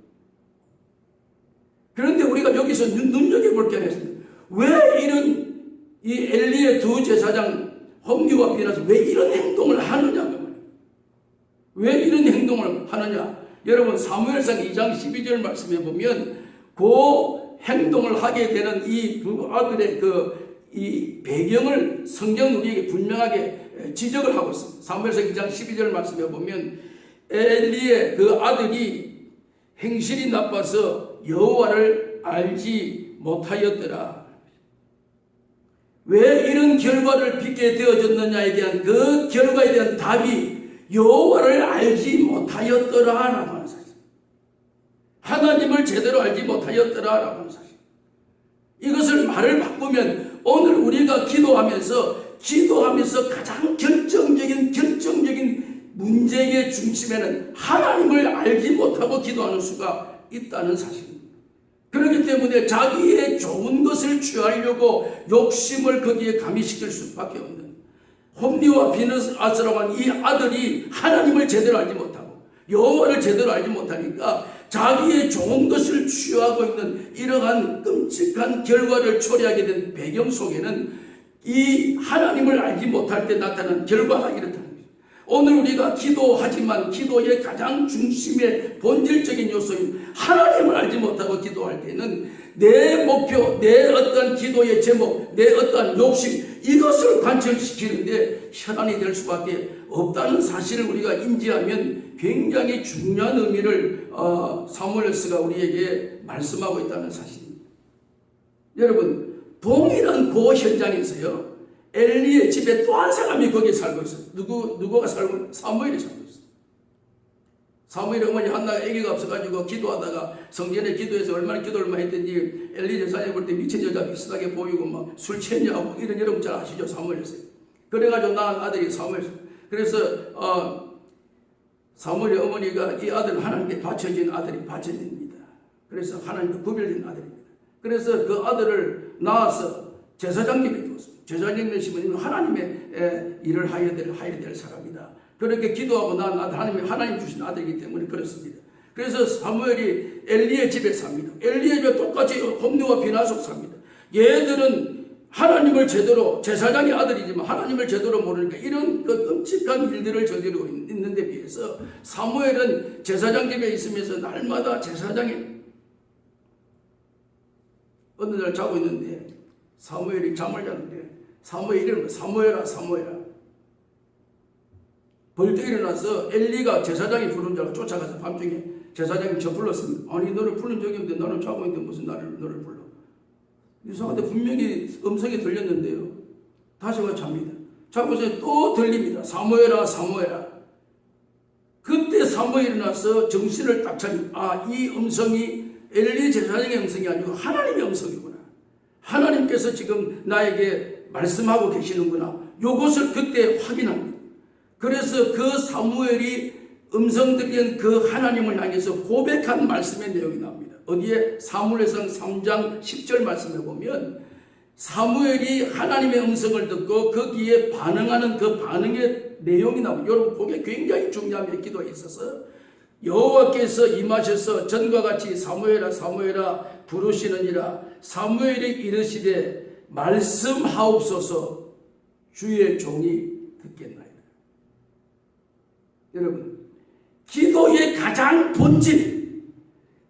그런데 우리가 여기서 눈여겨볼 게 있습니다. 왜 이런 이 엘리의 두 제사장 홈리와 비느하스 왜 이런 행동을 하느냐? 왜 이런 행동을 하느냐? 여러분 사무엘상 2장 12절 말씀해 보면 그 행동을 하게 되는 이 두 아들의 이 배경을 성경은 우리에게 분명하게 지적을 하고 있습니다. 사무엘상 2장 12절 말씀해 보면 엘리의 그 아들이 행실이 나빠서 여호와를 알지 못하였더라. 왜 이런 결과를 빚게 되어졌느냐에 대한 그 결과에 대한 답이 여호와를 알지 못하였더라라고 하는 사실. 하나님을 제대로 알지 못하였더라라고 하는 사실. 이것을 말을 바꾸면 오늘 우리가 기도하면서 가장 결정적인 문제의 중심에는 하나님을 알지 못하고 기도하는 수가 있다는 사실입니다. 그렇기 때문에 자기의 좋은 것을 취하려고 욕심을 거기에 가미시킬 수밖에 없는 홈리와 비느아스라고 하는 이 아들이 하나님을 제대로 알지 못하고 여호와를 제대로 알지 못하니까 자기의 좋은 것을 취하고 있는 이러한 끔찍한 결과를 초래하게 된 배경 속에는 이 하나님을 알지 못할 때 나타난 결과가 이렇다는 거예요. 오늘 우리가 기도하지만 기도의 가장 중심의 본질적인 요소인 하나님을 알지 못하고 기도할 때는 내 목표, 내 어떤 기도의 제목, 내 어떤 욕심 이것을 관철시키는데 혈안이 될 수밖에 없다는 사실을 우리가 인지하면 굉장히 중요한 의미를 사무엘서가 우리에게 말씀하고 있다는 사실입니다. 여러분, 동일한 그 현장에서요, 엘리의 집에 또 한 사람이 거기에 살고 있어요. 누구가 살고 있어요? 사무엘이 살고 있어요. 사무엘의 어머니 한나가 아기가 없어가지고 기도하다가 성전에 기도해서 얼마나 기도를 많이 했던지 엘리 제사장이 볼 때 미친 여자 비슷하게 보이고 막 술 취했냐고 이런 여러분 잘 아시죠? 사무엘에서. 그래가지고 낳은 아들이 사무엘. 그래서 사무엘의 어머니가 이 아들은 하나님께 바쳐진 아들이 바쳐집니다. 그래서 하나님께 구별된 아들입니다. 그래서 그 아들을 낳아서 제사장님에 두었습니다. 제사장님의 심은 하나님의 일을 해야 될 사람이다. 그렇게 기도하고 난 아들, 하나님 주신 아들이기 때문에 그렇습니다. 그래서 사무엘이 엘리의 집에 삽니다. 엘리의 집에 똑같이 홈리와 비나속 삽니다. 얘들은 하나님을 제대로, 제사장의 아들이지만 하나님을 제대로 모르니까 이런 그 끔찍한 일들을 저지르고 있는데 비해서 사무엘은 제사장 집에 있으면서 날마다 제사장이 어느 날 자고 있는데 사무엘이 잠을 자는데 사무엘 이름은 사무엘아 벌떡 일어나서 엘리가 제사장이 부른 줄 알고 쫓아가서 밤중에 제사장이 저 불렀습니다. 아니 너를 부른 적이 없는데 나는 자고 있는데 무슨 너를 불러. 이상한데 분명히 음성이 들렸는데요. 다시 와서 잡니다. 자고서 또 들립니다. 사무엘아. 그때 사무엘이 일어나서 정신을 딱 차리고 이 음성이 엘리 제사장의 음성이 아니고 하나님의 음성이구나. 하나님께서 지금 나에게 말씀하고 계시는구나. 요것을 그때 확인합니다. 그래서 그 사무엘이 음성 들린 그 하나님을 향해서 고백한 말씀의 내용이 나옵니다. 어디에? 사무엘상 3장 10절 말씀에 보면 사무엘이 하나님의 음성을 듣고 거기에 반응하는 그 반응의 내용이 나옵니다. 여러분 그게 굉장히 중요한 기도에 있어서 여호와께서 임하셔서 전과 같이 사무엘아 부르시느니라. 사무엘이 이르시되 말씀하옵소서 주의 종이 듣겠나이다. 여러분, 기도의 가장 본질,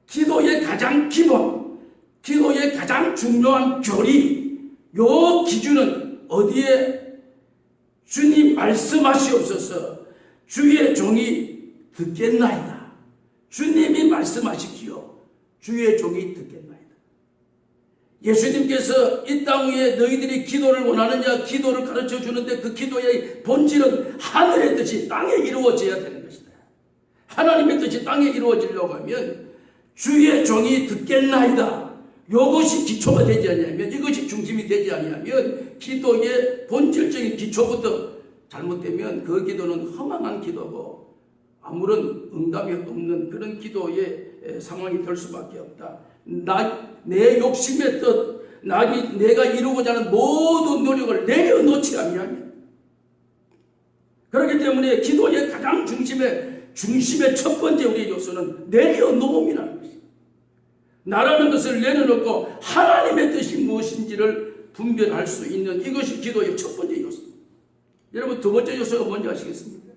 기도의 가장 기본, 기도의 가장 중요한 교리, 요 기준은 어디에? 주님 말씀하시옵소서 주의 종이 듣겠나이다. 주님이 말씀하시기요 주의 종이 듣겠나이다. 예수님께서 이 땅 위에 너희들이 기도를 원하느냐 기도를 가르쳐 주는데 그 기도의 본질은 하늘의 뜻이 땅에 이루어져야 되는 것이다. 하나님의 뜻이 땅에 이루어지려고 하면 주의 종이 듣겠나이다. 이것이 기초가 되지 않냐면, 이것이 중심이 되지 않냐면 기도의 본질적인 기초부터 잘못되면 그 기도는 허망한 기도고 아무런 응답이 없는 그런 기도의 상황이 될 수밖에 없다. 내 욕심의 뜻, 내가 이루고자 하는 모든 노력을 내려놓지 아니하면, 그렇기 때문에 기도의 가장 중심의 첫 번째 우리의 요소는 내려놓음이라는 것입니다. 나라는 것을 내려놓고 하나님의 뜻이 무엇인지를 분별할 수 있는 이것이 기도의 첫 번째 요소입니다. 여러분 두 번째 요소가 뭔지 아시겠습니까?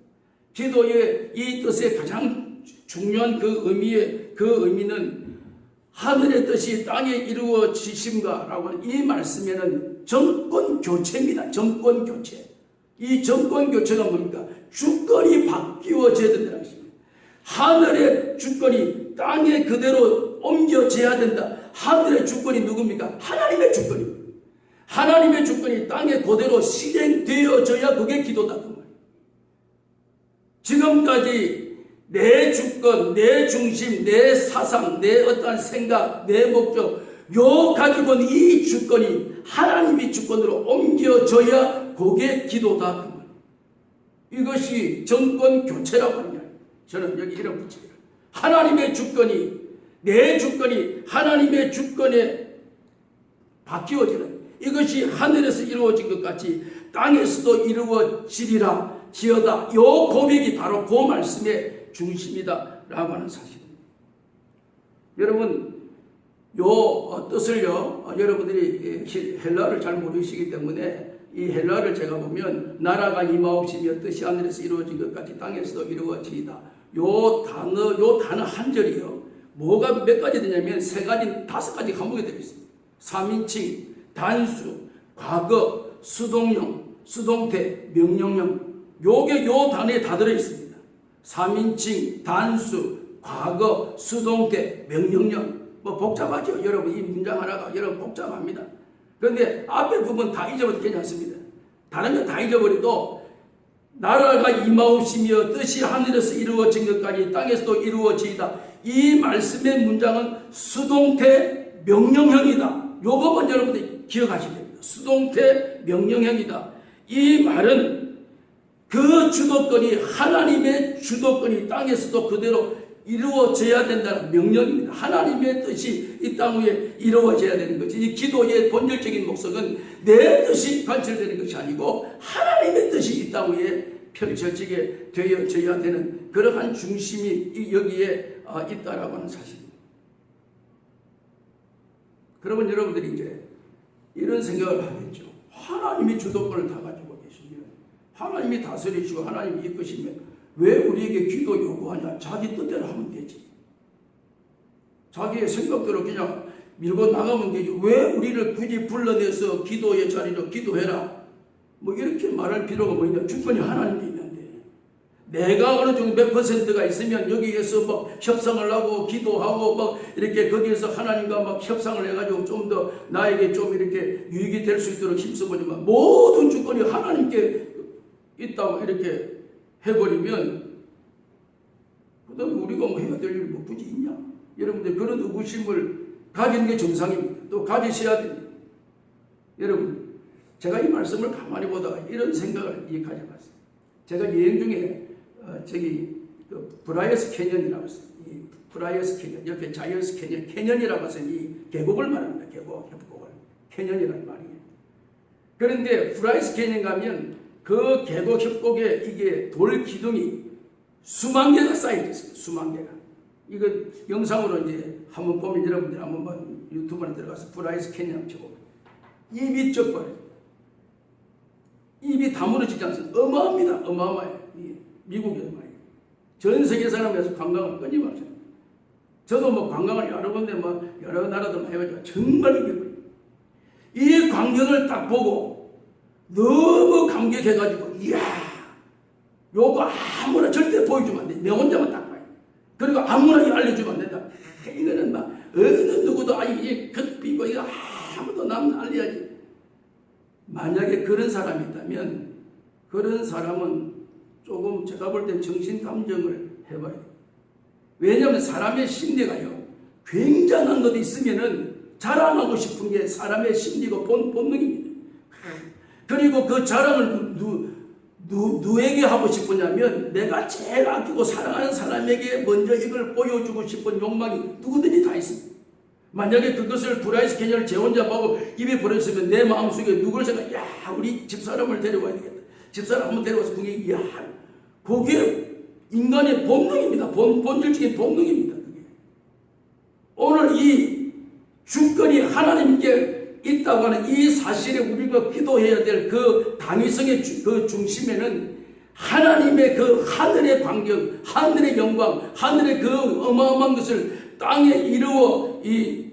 기도의 이 뜻의 가장 중요한 그 의미는 하늘의 뜻이 땅에 이루어지심가라고 하는 이 말씀에는 정권 교체입니다. 정권 교체. 이 정권 교체가 뭡니까? 주권이 바뀌어져야 된다는 것입니다. 하늘의 주권이 땅에 그대로 옮겨져야 된다. 하늘의 주권이 누굽니까? 하나님의 주권이. 하나님의 주권이 땅에 그대로 실행되어져야 그게 기도다. 그 말. 지금까지 내 주권, 내 중심, 내 사상, 내 어떠한 생각, 내 목적, 요 가지고는 이 주권이 하나님의 주권으로 옮겨져야 그게 기도다. 그 말. 이것이 정권 교체라고 하느냐. 저는 여기 이런 붙입니다. 하나님의 주권이, 내 주권이 하나님의 주권에 바뀌어지는, 이것이 하늘에서 이루어진 것 같이 땅에서도 이루어지리라 지어다. 요 고백이 바로 그 말씀의 중심이다 라고 하는 사실입니다. 여러분, 요 뜻을요, 여러분들이 헬라어를 잘 모르시기 때문에 이 헬라어를 제가 보면 나라가 임하옵시며 뜻이 하늘에서 이루어진 것 같이 땅에서도 이루어지이다. 요 단어 한 절이요. 뭐가 몇 가지 되냐면 세 가지, 다섯 가지 과목이 되어 있습니다. 3인칭, 단수, 과거, 수동형, 수동태, 명령형. 요게 요 단어에 다 들어 있습니다. 3인칭, 단수, 과거, 수동태, 명령형. 뭐 복잡하죠. 여러분 이 문장 하나가 여러분 복잡합니다. 그런데 앞에 부분 다 잊어버려도 괜찮습니다. 다른 건 다 잊어버려도 나라가 임하옵시며 뜻이 하늘에서 이루어진 것까지 땅에서도 이루어지이다. 이 말씀의 문장은 수동태 명령형이다. 요것만 여러분들이 기억하셔야 됩니다. 수동태 명령형이다. 이 말은 그 주도권이 하나님의 주도권이 땅에서도 그대로 이루어져야 된다는 명령입니다. 하나님의 뜻이 이 땅 위에 이루어져야 되는 거지. 이 기도의 본질적인 목적은 내 뜻이 관철되는 것이 아니고 하나님의 뜻이 이 땅 위에 펼쳐지게 되어져야 되는 그러한 중심이 여기에 있다라고 하는 사실입니다. 그러면 여러분들이 이제 이런 생각을 하겠죠. 하나님이 주도권을 다 가지고 계시면, 하나님이 다스리시고 하나님이 이끄시면 왜 우리에게 기도 요구하냐? 자기 뜻대로 하면 되지. 자기의 생각대로 그냥 밀고 나가면 되지. 왜 우리를 굳이 불러내서 기도의 자리로 기도해라? 뭐 이렇게 말할 필요가 뭐냐? 주권이 하나님께 있는데 내가 어느 정도 몇 퍼센트가 있으면 여기에서 막 협상을 하고 기도하고 막 이렇게 거기에서 하나님과 막 협상을 해가지고 좀 더 나에게 좀 이렇게 유익이 될 수 있도록 힘써보지만 모든 주권이 하나님께 있다고 이렇게 해버리면 그 다음에 우리가 뭐 해야 될 일이 뭐 굳이 있냐? 여러분들 그런 의구심을 가지는 게 정상입니다. 또 가지셔야 됩니다. 여러분, 제가 이 말씀을 가만히 보다가 이런 생각을 가져봤어요. 제가 여행 중에 그 브라이어스 캐년이라고 했어요. 이 브라이어스 캐년, 옆에 자이언스 캐년, 캐년이라고 해서 이 계곡을 말합니다. 계곡, 협곡을. 캐년이라는 말이에요. 그런데 브라이어스 캐년 가면 그 계곡 협곡에 이게 돌 기둥이 수만 개가 쌓여져 있습니다. 수만 개가. 이거 영상으로 이제 한번 보면 여러분들 한번 유튜브에 들어가서 브라이어스 캐년 치고 입이 쩍버려요. 입이 다물어지지 않습니다. 어마합니다. 어마어마해요. 미국이 어마해요. 전 세계 사람에서 관광을 끊임없이 합니다. 저도 뭐 관광을 여러 군데 뭐 여러 나라도 많이 해가지고 정말 이겨버려요. 이 광경을 딱 보고 너무 감격해가지고 이야 요거 아무나 절대 보여주면 안 돼. 내 혼자만 딱 봐요. 그리고 아무나 알려주면 안 된다. 이거는 막 어느 누구도 아니 겉비고 이거 아무도 남 알려야지. 만약에 그런 사람이 있다면 그런 사람은 조금 제가 볼 땐 정신 감정을 해봐야 돼요. 왜냐하면 사람의 심리가요 굉장한 것이 있으면은 자랑하고 싶은 게 사람의 심리고 본능입니다. 그리고 그 자랑을 누구에게 하고 싶으냐면 내가 제일 아끼고 사랑하는 사람에게 먼저 이걸 보여주고 싶은 욕망이 누구든지 다 있습니다. 만약에 그것을 브라이어스 캐년을 제 혼자 보고 입에 버렸으면 내 마음속에 누구를 생각, 야 우리 집사람을 데려와야 되겠다. 집사람 한번 데려와서 그게 야 그게 인간의 본능입니다. 본질적인 본능입니다. 그게. 오늘 이 주권이 하나님께 있다고 하는 이 사실에 우리가 기도해야 될 그 당위성의 그 중심에는 하나님의 그 하늘의 광경, 하늘의 영광, 하늘의 그 어마어마한 것을 땅에 이루어 이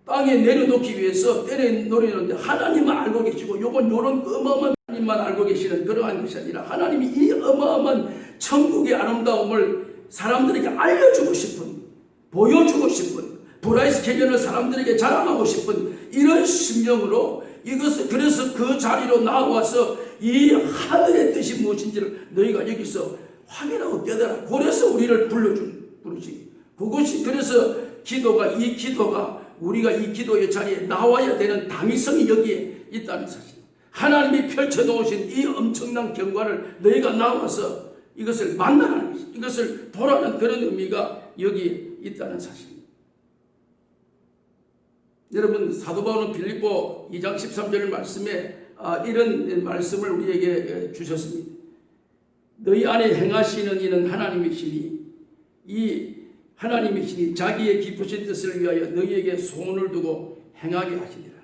땅에 내려놓기 위해서 내려놓는데 하나님은 알고 계시고 요건 요런 어마어마한 하나님만 알고 계시는 그러한 것이 아니라 하나님이 이 어마어마한 천국의 아름다움을 사람들에게 알려주고 싶은 보여주고 싶은, 브라이스 캐년을 사람들에게 자랑하고 싶은 이런 심령으로 이것을, 그래서 그 자리로 나와서 이 하늘의 뜻이 무엇인지를 너희가 여기서 확인하고 깨달아. 그래서 우리를 부르지. 그것이, 그래서 이 기도가 우리가 이 기도의 자리에 나와야 되는 당위성이 여기에 있다는 사실. 하나님이 펼쳐놓으신 이 엄청난 경관을 너희가 나와서 이것을 만나는 것이, 이것을 보라는 그런 의미가 여기에 있다는 사실입니다. 여러분, 사도 바울은 빌립보 2장 13절 말씀에 이런 말씀을 우리에게 주셨습니다. 너희 안에 행하시는 이는 하나님이시니, 이 하나님이시니 자기의 기쁘신 뜻을 위하여 너희에게 소원을 두고 행하게 하시니라.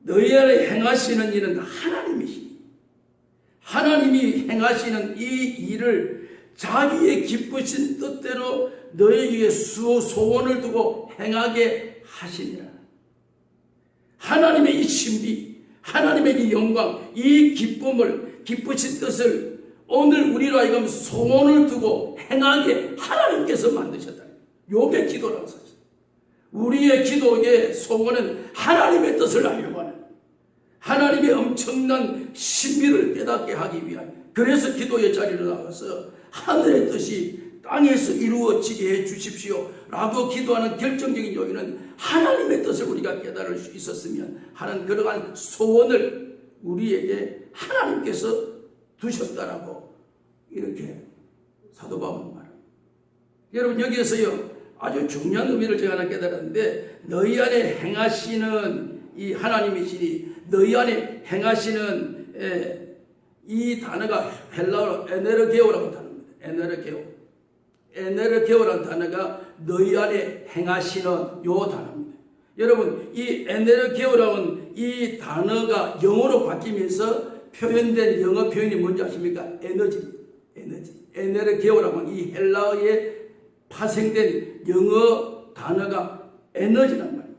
너희 안에 행하시는 일은 하나님이시니, 하나님이 행하시는 이 일을 자기의 기쁘신 뜻대로 너희에게 소원을 두고 행하게 하시니라. 하나님의 이 신비, 하나님의 이 영광, 이 기쁨을, 기쁘신 뜻을 오늘 우리로 하여금 소원을 두고 행하게 하나님께서 만드셨다. 요게 기도라는 사실. 우리의 기도의 소원은 하나님의 뜻을 알려고 하는, 하나님의 엄청난 신비를 깨닫게 하기 위한, 그래서 기도의 자리로 나가서 하늘의 뜻이 땅에서 이루어지게 해 주십시오 라고 기도하는 결정적인 요인은 하나님의 뜻을 우리가 깨달을 수 있었으면 하는 그러한 소원을 우리에게 하나님께서 두셨다라고 이렇게 사도 바울은 말합니다. 여러분, 여기에서요 아주 중요한 의미를 제가 하나 깨달았는데, 너희 안에 행하시는 이 하나님이시니, 너희 안에 행하시는 이 단어가 헬라어로 에네르게오라고 단어입니다. 에네르게오라는 단어가 너희 안에 행하시는 요 단어입니다. 여러분, 이 에네르게오라는 이 단어가 영어로 바뀌면서 표현된 영어 표현이 뭔지 아십니까? 에너지입니다. 에네르게오라고 하는 이 헬라어에 파생된 영어 단어가 에너지란 말이에요.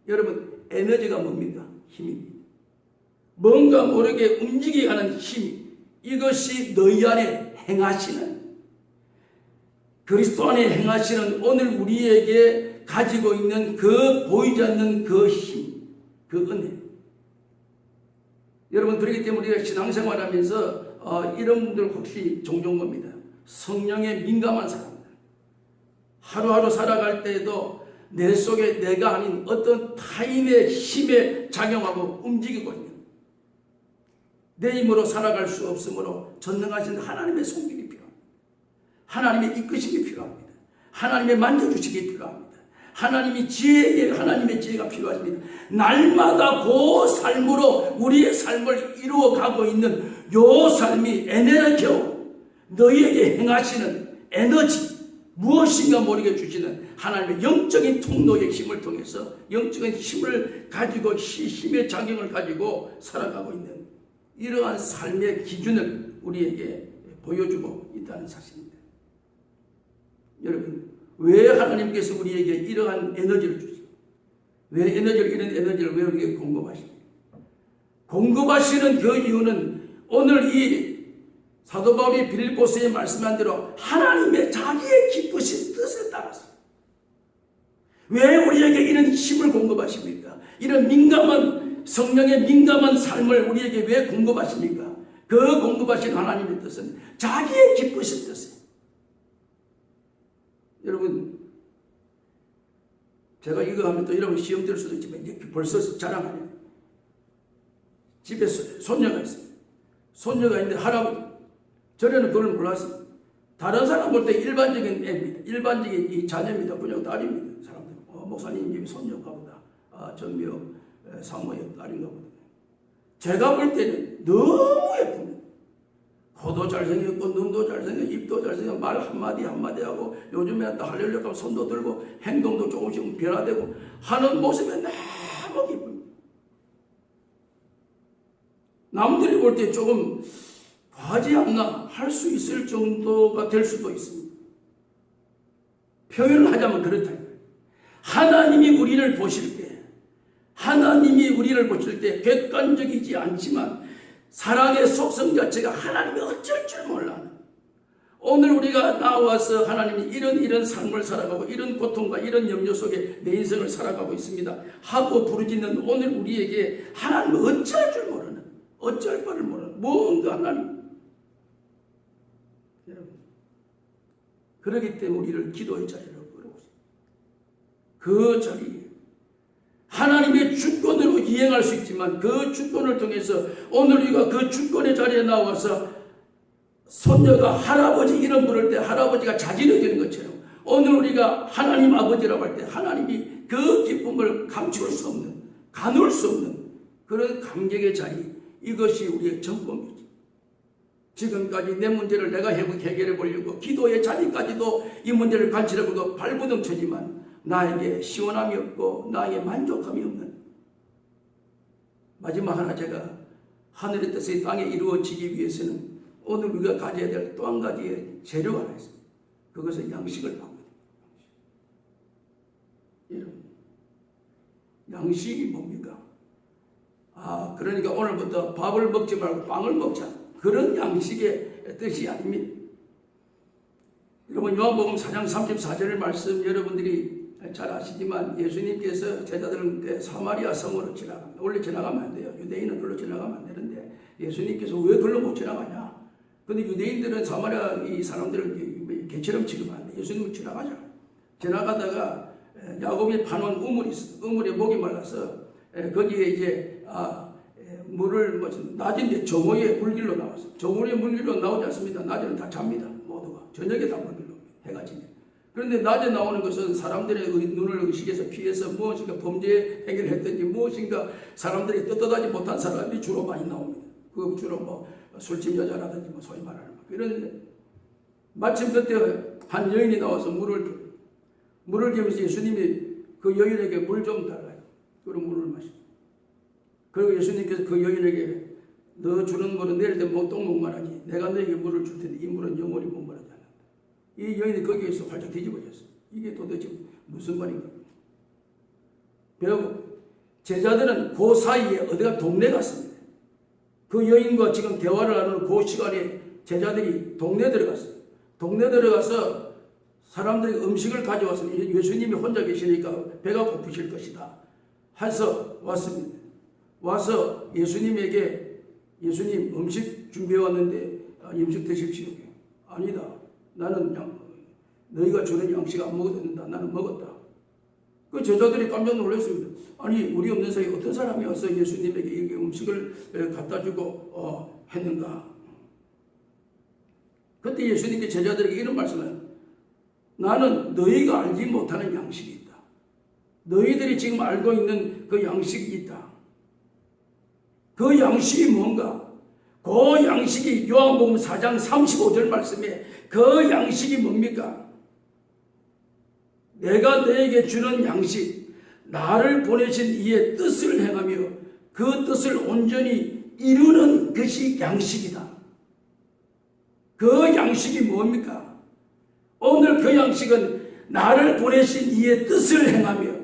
여러분, 에너지가 뭡니까? 힘입니다. 뭔가 모르게 움직이게 하는 힘, 이것이 너희 안에 행하시는, 그리스도 안에 행하시는 오늘 우리에게 가지고 있는 그 보이지 않는 그 힘, 그 은혜. 여러분, 그렇기 때문에 우리가 신앙생활하면서 이런 분들 혹시 종종 봅니다. 성령에 민감한 사람들. 하루하루 살아갈 때에도 내 속에 내가 아닌 어떤 타인의 힘에 작용하고 움직이고 있는, 내 힘으로 살아갈 수 없으므로 전능하신 하나님의 손길이 필요합니다. 하나님의 이끄심이 필요합니다. 하나님의 만져주시기 필요합니다. 하나님의 지혜가 필요하십니다. 날마다 그 삶으로 우리의 삶을 이루어가고 있는 요 삶이 에네르기오, 너희에게 행하시는 에너지, 무엇인가 모르게 주시는 하나님의 영적인 통로의 힘을 통해서 영적인 힘을 가지고 힘의 작용을 가지고 살아가고 있는 이러한 삶의 기준을 우리에게 보여주고 있다는 사실입니다. 여러분, 왜 하나님께서 우리에게 이러한 에너지를 주십니까? 왜 이런 에너지를 왜 우리에게 공급하십니까? 공급하시는 그 이유는 오늘 이 사도 바울이 빌립보서에 말씀한 대로 하나님의 자기의 기쁘신 뜻에 따라서. 왜 우리에게 이런 힘을 공급하십니까? 이런 민감한, 성령의 민감한 삶을 우리에게 왜 공급하십니까? 그 공급하신 하나님의 뜻은 자기의 기쁘신 뜻이에요. 여러분, 제가 이거 하면 또 여러분 시험 될 수도 있지만 벌써 자랑하네요. 집에 손녀가 있습니다. 손녀가 있는데 할아버지, 전에는 그걸 몰랐습니다. 다른 사람 볼 때 일반적인 애입니다. 일반적인 이 자녀입니다. 그냥 딸입니다. 사람들. 목사님 집에 손녀가 보다. 전미호 사모의 딸인가 보다. 제가 볼 때는 너무 예쁩니다. 코도 잘생겼고, 눈도 잘생겼고, 입도 잘생겼고, 말 한마디 하고, 요즘에 또 하려고 하면 손도 들고, 행동도 조금씩 변화되고, 하는 모습이 너무 기쁩니다. 남들이 볼 때 조금 과하지 않나 할 수 있을 정도가 될 수도 있습니다. 표현을 하자면 그렇다. 하나님이 우리를 보실 때 객관적이지 않지만 사랑의 속성 자체가 하나님이 어쩔 줄 몰라. 오늘 우리가 나와서 하나님이 이런 삶을 살아가고 이런 고통과 이런 염려 속에 내 인생을 살아가고 있습니다 하고 부르짖는 오늘 우리에게 하나님은 어쩔 줄 모르는, 어쩔 바를 모르는 뭔가 하나님, 여러분, 그렇기 때문에 우리를 기도의 자리로 부르고 있습니다. 그 자리에 하나님의 주권으로 이행할 수 있지만 그 주권을 통해서 오늘 우리가 그 주권의 자리에 나와서 손녀가 할아버지 이름 부를 때 할아버지가 자지러지는 것처럼 오늘 우리가 하나님 아버지라고 할 때 하나님이 그 기쁨을 감출 수 없는, 가눌 수 없는 그런 감격의 자리, 이것이 우리의 정법이지. 지금까지 내 문제를 내가 해결해 보려고 기도의 자리까지도 이 문제를 관찰해 보고 발버둥 쳐지만 나에게 시원함이 없고 나에게 만족함이 없는, 마지막 하나, 제가 하늘의 뜻이 땅에 이루어지기 위해서는 오늘 우리가 가져야 될 또 한 가지의 재료가 하나 있습니다. 그것은 양식을 받거든요. 여러분, 양식이 뭡니까? 그러니까 오늘부터 밥을 먹지 말고 빵을 먹자, 그런 양식의 뜻이 아닙니다. 여러분, 요한복음 4장 34절 말씀 여러분들이 잘 아시지만 예수님께서 제자들한테 사마리아 성으로 지나갑니다. 원래 지나가면 안 돼요. 유대인은 그걸로 지나가면 안 되는데 예수님께서 왜 그걸로 못 지나가냐? 근데 유대인들은 사마리아 이 사람들을 개처럼 취급하는데 예수님은 지나가죠. 지나가다가 야곱이 파놓은 우물이 있어. 우물에 목이 말라서 거기에 이제 물을 낮인데 정오에 물길로 나왔어. 정오에 물길로 나오지 않습니다. 낮에는 다 잡니다. 모두가. 저녁에 다 물길로 해가 지면. 그런데 낮에 나오는 것은 사람들의 눈을 의식해서 피해서 무엇인가 범죄 행위를 했든지 무엇인가 사람들이 떳떳하지 못한 사람들이 주로 많이 나옵니다. 그 주로 술집 여자라든지 소위 말하는 이런. 마침 그때 한 여인이 나와서 물을 기면서 예수님이 그 여인에게 물 좀 달라요. 그런 물을 마시고. 그리고 예수님께서 그 여인에게 너 주는 물은 내일 되면 똥 목말하지. 내가 너에게 물을 줄 텐데 이 물은 영원히 목말하지 않는다. 이 여인이 거기에서 활짝 뒤집어졌어요. 이게 도대체 무슨 말인가? 여러분, 제자들은 그 사이에 어디가 동네 갔습니다. 그 여인과 지금 대화를 하는 그 시간에 제자들이 동네 들어갔어요. 동네 들어가서 사람들이 음식을 가져와서 예수님이 혼자 계시니까 배가 고프실 것이다 해서 왔습니다. 와서 예수님에게 예수님 음식 준비해 왔는데 음식 드십시오. 아니다. 나는 너희가 주는 양식 안 먹어도 된다. 나는 먹었다. 그 제자들이 깜짝 놀랐습니다. 아니 우리 없는 사이에 어떤 사람이 와서 예수님에게 이렇게 음식을 갖다 주고 했는가. 그때 예수님께 제자들에게 이런 말씀을, 나는 너희가 알지 못하는 양식이 있다. 너희들이 지금 알고 있는 그 양식이 있다. 그 양식이 뭔가? 그 양식이 요한복음 4장 35절 말씀에 그 양식이 뭡니까? 내가 너에게 주는 양식, 나를 보내신 이의 뜻을 행하며 그 뜻을 온전히 이루는 것이 양식이다. 그 양식이 뭡니까? 오늘 그 양식은 나를 보내신 이의 뜻을 행하며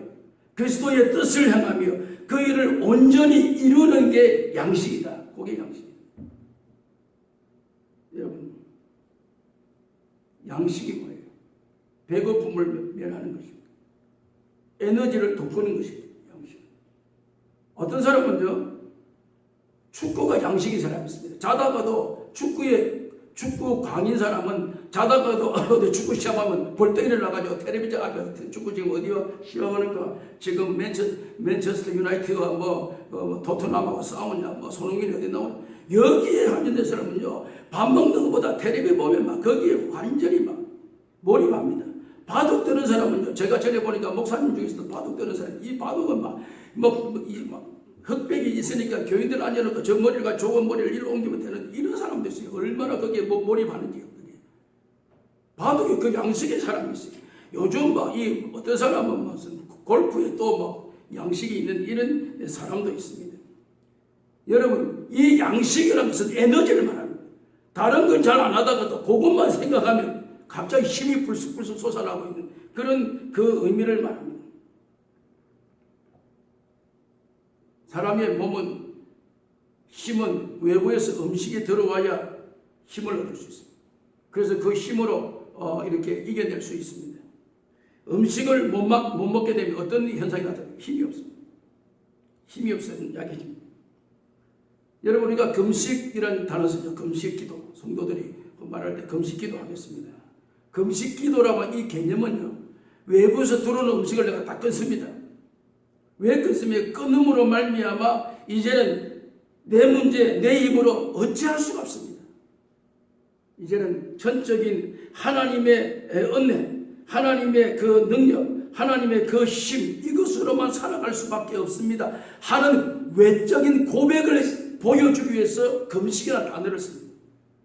그리스도의 뜻을 행하며 그 일을 온전히 이루는 게 양식이다. 그게 양식이다. 여러분, 양식이 뭐예요? 배고픔을 면하는 것입니다. 에너지를 돋구는 것입니다. 양식. 어떤 사람은요, 축구가 양식인 사람이 있습니다. 자다가도 축구 광인 사람은 자다가도 어디 축구 시합하면 벌떡 일어나가지고 텔레비전 앞에 축구 지금 어디요? 시합하는가? 지금 맨체스터 유나이티드가 토트넘하고 싸우냐? 손흥민이 어디 나오냐? 여기에 한정된 사람은요, 밥 먹는 것보다 텔레비 보면 막 거기에 완전히 막 몰입합니다. 바둑 뜨는 사람은요, 제가 전에 보니까 목사님 중에서도 바둑 뜨는 사람, 이 바둑은 흑백이 있으니까 교인들 앉아놓고 저 머리가 좋은 머리를 일로 옮기면 되는 이런 사람도 있어요. 얼마나 거기에 몰입하는지요. 바둑이 그 양식의 사람이 있어요. 요즘 이 어떤 사람은 무슨 골프에 또 양식이 있는 이런 사람도 있습니다. 여러분, 이 양식이라는 것은 에너지를 말합니다. 다른 건 잘 안 하다가도 그것만 생각하면 갑자기 힘이 불쑥불쑥 솟아나고 있는 그런 그 의미를 말합니다. 사람의 몸은 힘은 외부에서 음식이 들어와야 힘을 얻을 수 있습니다. 그래서 그 힘으로 이렇게 이겨낼 수 있습니다. 음식을 못 먹게 되면 어떤 현상이 나타나요? 힘이 없습니다. 힘이 없어서 약해집니다. 여러분, 우리가 금식이라는 단어 쓰죠. 금식기도. 성도들이 말할 때 금식기도 하겠습니다. 금식기도라면 이 개념은요, 외부에서 들어오는 음식을 내가 다 끊습니다. 왜 끊습니까? 끊음으로 말미암아 이제는 내 문제, 내 입으로 어찌할 수가 없습니다. 이제는 전적인 하나님의 은혜, 하나님의 그 능력, 하나님의 그 힘, 이것으로만 살아갈 수밖에 없습니다 하는 외적인 고백을 보여주기 위해서 금식이라는 단어를 씁니다.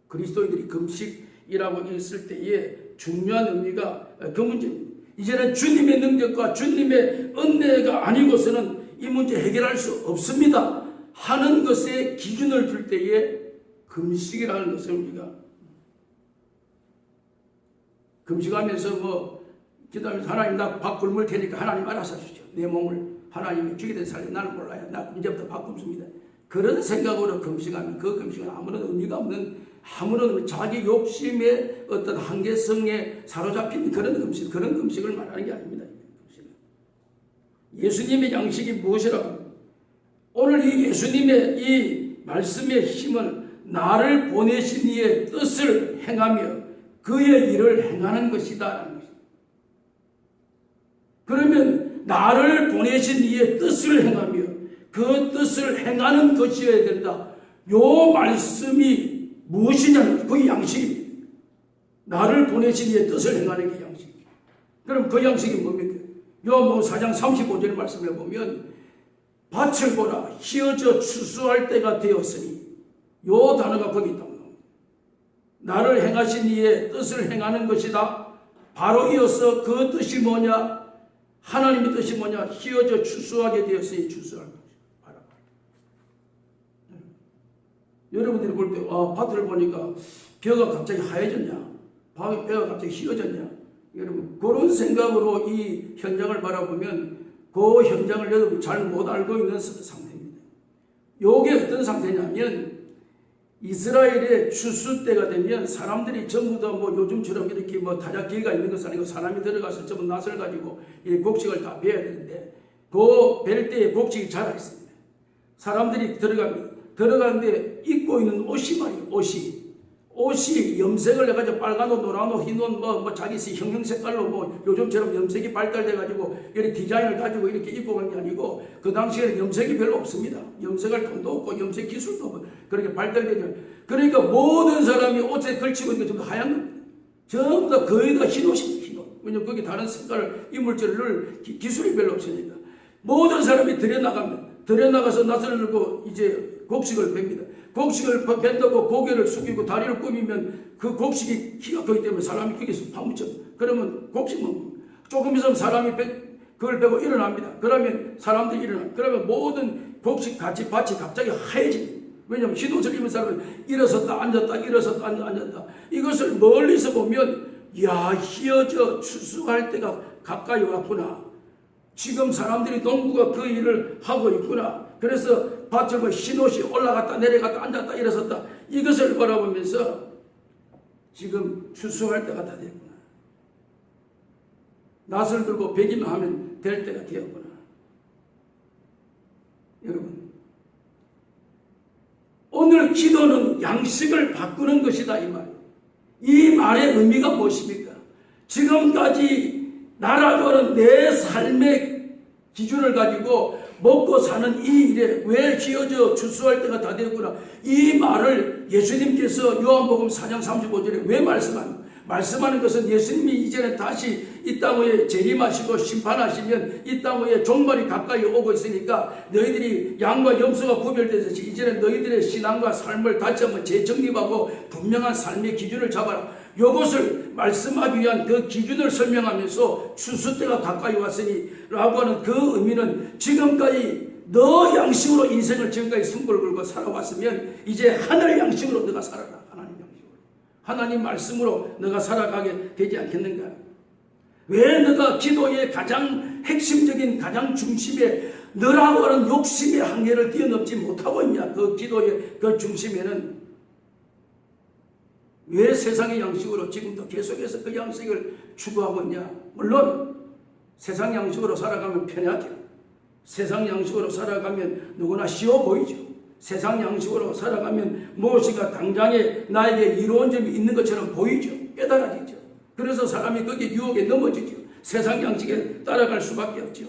그리스도인들이 금식이라고 있을 때에 중요한 의미가 그 문제입니다. 이제는 주님의 능력과 주님의 은혜가 아니고서는 이 문제 해결할 수 없습니다 하는 것에 기준을 둘 때에 금식이라는 것을 우리가 금식하면서 기도하면서 하나님 나 밥 굶을 테니까 하나님 알아서 하시죠. 내 몸을 하나님이 주게 된 살에 나는 몰라요. 나 이제부터 밥 굶습니다. 그런 생각으로 금식하면 그 금식은 아무런 의미가 없는, 아무런 자기 욕심의 어떤 한계성에 사로잡힌 그런 금식을 말하는 게 아닙니다. 예수님의 양식이 무엇이라고? 오늘 이 예수님의 이 말씀의 힘은 나를 보내신 이의 뜻을 행하며 그의 일을 행하는 것이다. 그러면 나를 보내신 이의 뜻을 행하며 그 뜻을 행하는 것이어야 된다. 요 말씀이 무엇이냐는 그게 양식입니다. 나를 보내신 이의 뜻을 행하는 게 양식입니다. 그럼 그 양식이 뭡니까? 요한복음 4장 35절 말씀에 보면 밭을 보라 휘어져 추수할 때가 되었으니 요 단어가 거기 있다. 나를 행하신 이의 뜻을 행하는 것이다. 바로 이어서 그 뜻이 뭐냐? 하나님의 뜻이 뭐냐? 휘어져 추수하게 되었으니 추수할 것이다. 여러분들이 볼 때 밭을 보니까 벼가 갑자기 하얘졌냐? 벼가 갑자기 휘어졌냐? 여러분 그런 생각으로 이 현장을 바라보면 그 현장을 여러분 잘 못 알고 있는 상태입니다. 이게 어떤 상태냐면 이스라엘의 추수 때가 되면 사람들이 전부 다 뭐 요즘처럼 이렇게 뭐 타작기가 있는 것은 아니고 사람이 들어가서 전부 낫을 가지고 이 곡식을 다 베야 되는데 그 벨 때에 곡식이 자라 있습니다. 사람들이 들어갑니다. 들어가는데 입고 있는 옷이 말이에요. 옷이 염색을 해가지고 빨간 옷, 노란 옷, 흰 옷, 뭐 자기 형형 색깔로 뭐 요즘처럼 염색이 발달돼가지고 이렇게 디자인을 가지고 이렇게 입고 간 게 아니고 그 당시에는 염색이 별로 없습니다. 염색할 돈도 없고 염색 기술도 없고 그렇게 발달되죠. 그러니까 모든 사람이 옷에 걸치고 있는 게 전부 하얀 겁니다. 전부 다 거의 다 흰 옷입니다. 흰 옷. 왜냐면 거기 다른 색깔 이물질을 넣을 기술이 별로 없으니까 모든 사람이 들여나갑니다. 들여나가서 낫을 넣고 이제 곡식을 뺍니다. 곡식을 뺀다고 고개를 숙이고 다리를 꾸미면 그 곡식이 키가 크기 때문에 사람이 거기서 파묻혀. 그러면 곡식은 조금 있으면 사람이 그걸 베고 일어납니다. 그러면 사람들이 일어나. 그러면 모든 곡식 밭이 갑자기 하얘집니다. 왜냐하면 흰 옷을 입은 사람은 일어섰다 앉았다 일어섰다 앉았다. 이것을 멀리서 보면 야 휘어져 추수할 때가 가까이 왔구나. 지금 사람들이 농부가 그 일을 하고 있구나. 그래서 밭을 뭐 흰옷이 올라갔다 내려갔다 앉았다 일어섰다 이것을 바라보면서 지금 추수할 때가 다 됐구나. 낫을 들고 베기만 하면 될 때가 되었구나. 여러분 오늘 기도는 양식을 바꾸는 것이다 이 말이에요. 이 말의 의미가 무엇입니까? 지금까지 나라고는 내 삶의 기준을 가지고 먹고 사는 이 일에 왜 휘어져 추수할 때가 다 되었구나. 이 말을 예수님께서 요한복음 4장 35절에 왜 말씀하는 것은 예수님이 이제는 다시 이 땅 위에 재림하시고 심판하시면 이 땅 위에 종말이 가까이 오고 있으니까 너희들이 양과 염소가 구별되듯이 이제는 너희들의 신앙과 삶을 다시 한번 재정립하고 분명한 삶의 기준을 잡아라. 이것을 말씀하기 위한 그 기준을 설명하면서 추수 때가 가까이 왔으니 라고 하는 그 의미는 지금까지 너 양식으로 인생을 지금까지 승부를 걸고 살아왔으면 이제 하늘 양식으로 너가 살아라. 하나님 양식으로. 하나님 말씀으로 너가 살아가게 되지 않겠는가? 왜 너가 기도의 가장 핵심적인 가장 중심에 너라고 하는 욕심의 한계를 뛰어넘지 못하고 있냐? 그 기도의 그 중심에는 왜 세상의 양식으로 지금도 계속해서 그 양식을 추구하고 있냐? 물론 세상 양식으로 살아가면 편하죠. 세상 양식으로 살아가면 누구나 쉬워 보이죠. 세상 양식으로 살아가면 무엇인가 당장에 나에게 이로운 점이 있는 것처럼 보이죠. 깨달아지죠. 그래서 사람이 거기에 유혹에 넘어지죠. 세상 양식에 따라갈 수밖에 없죠.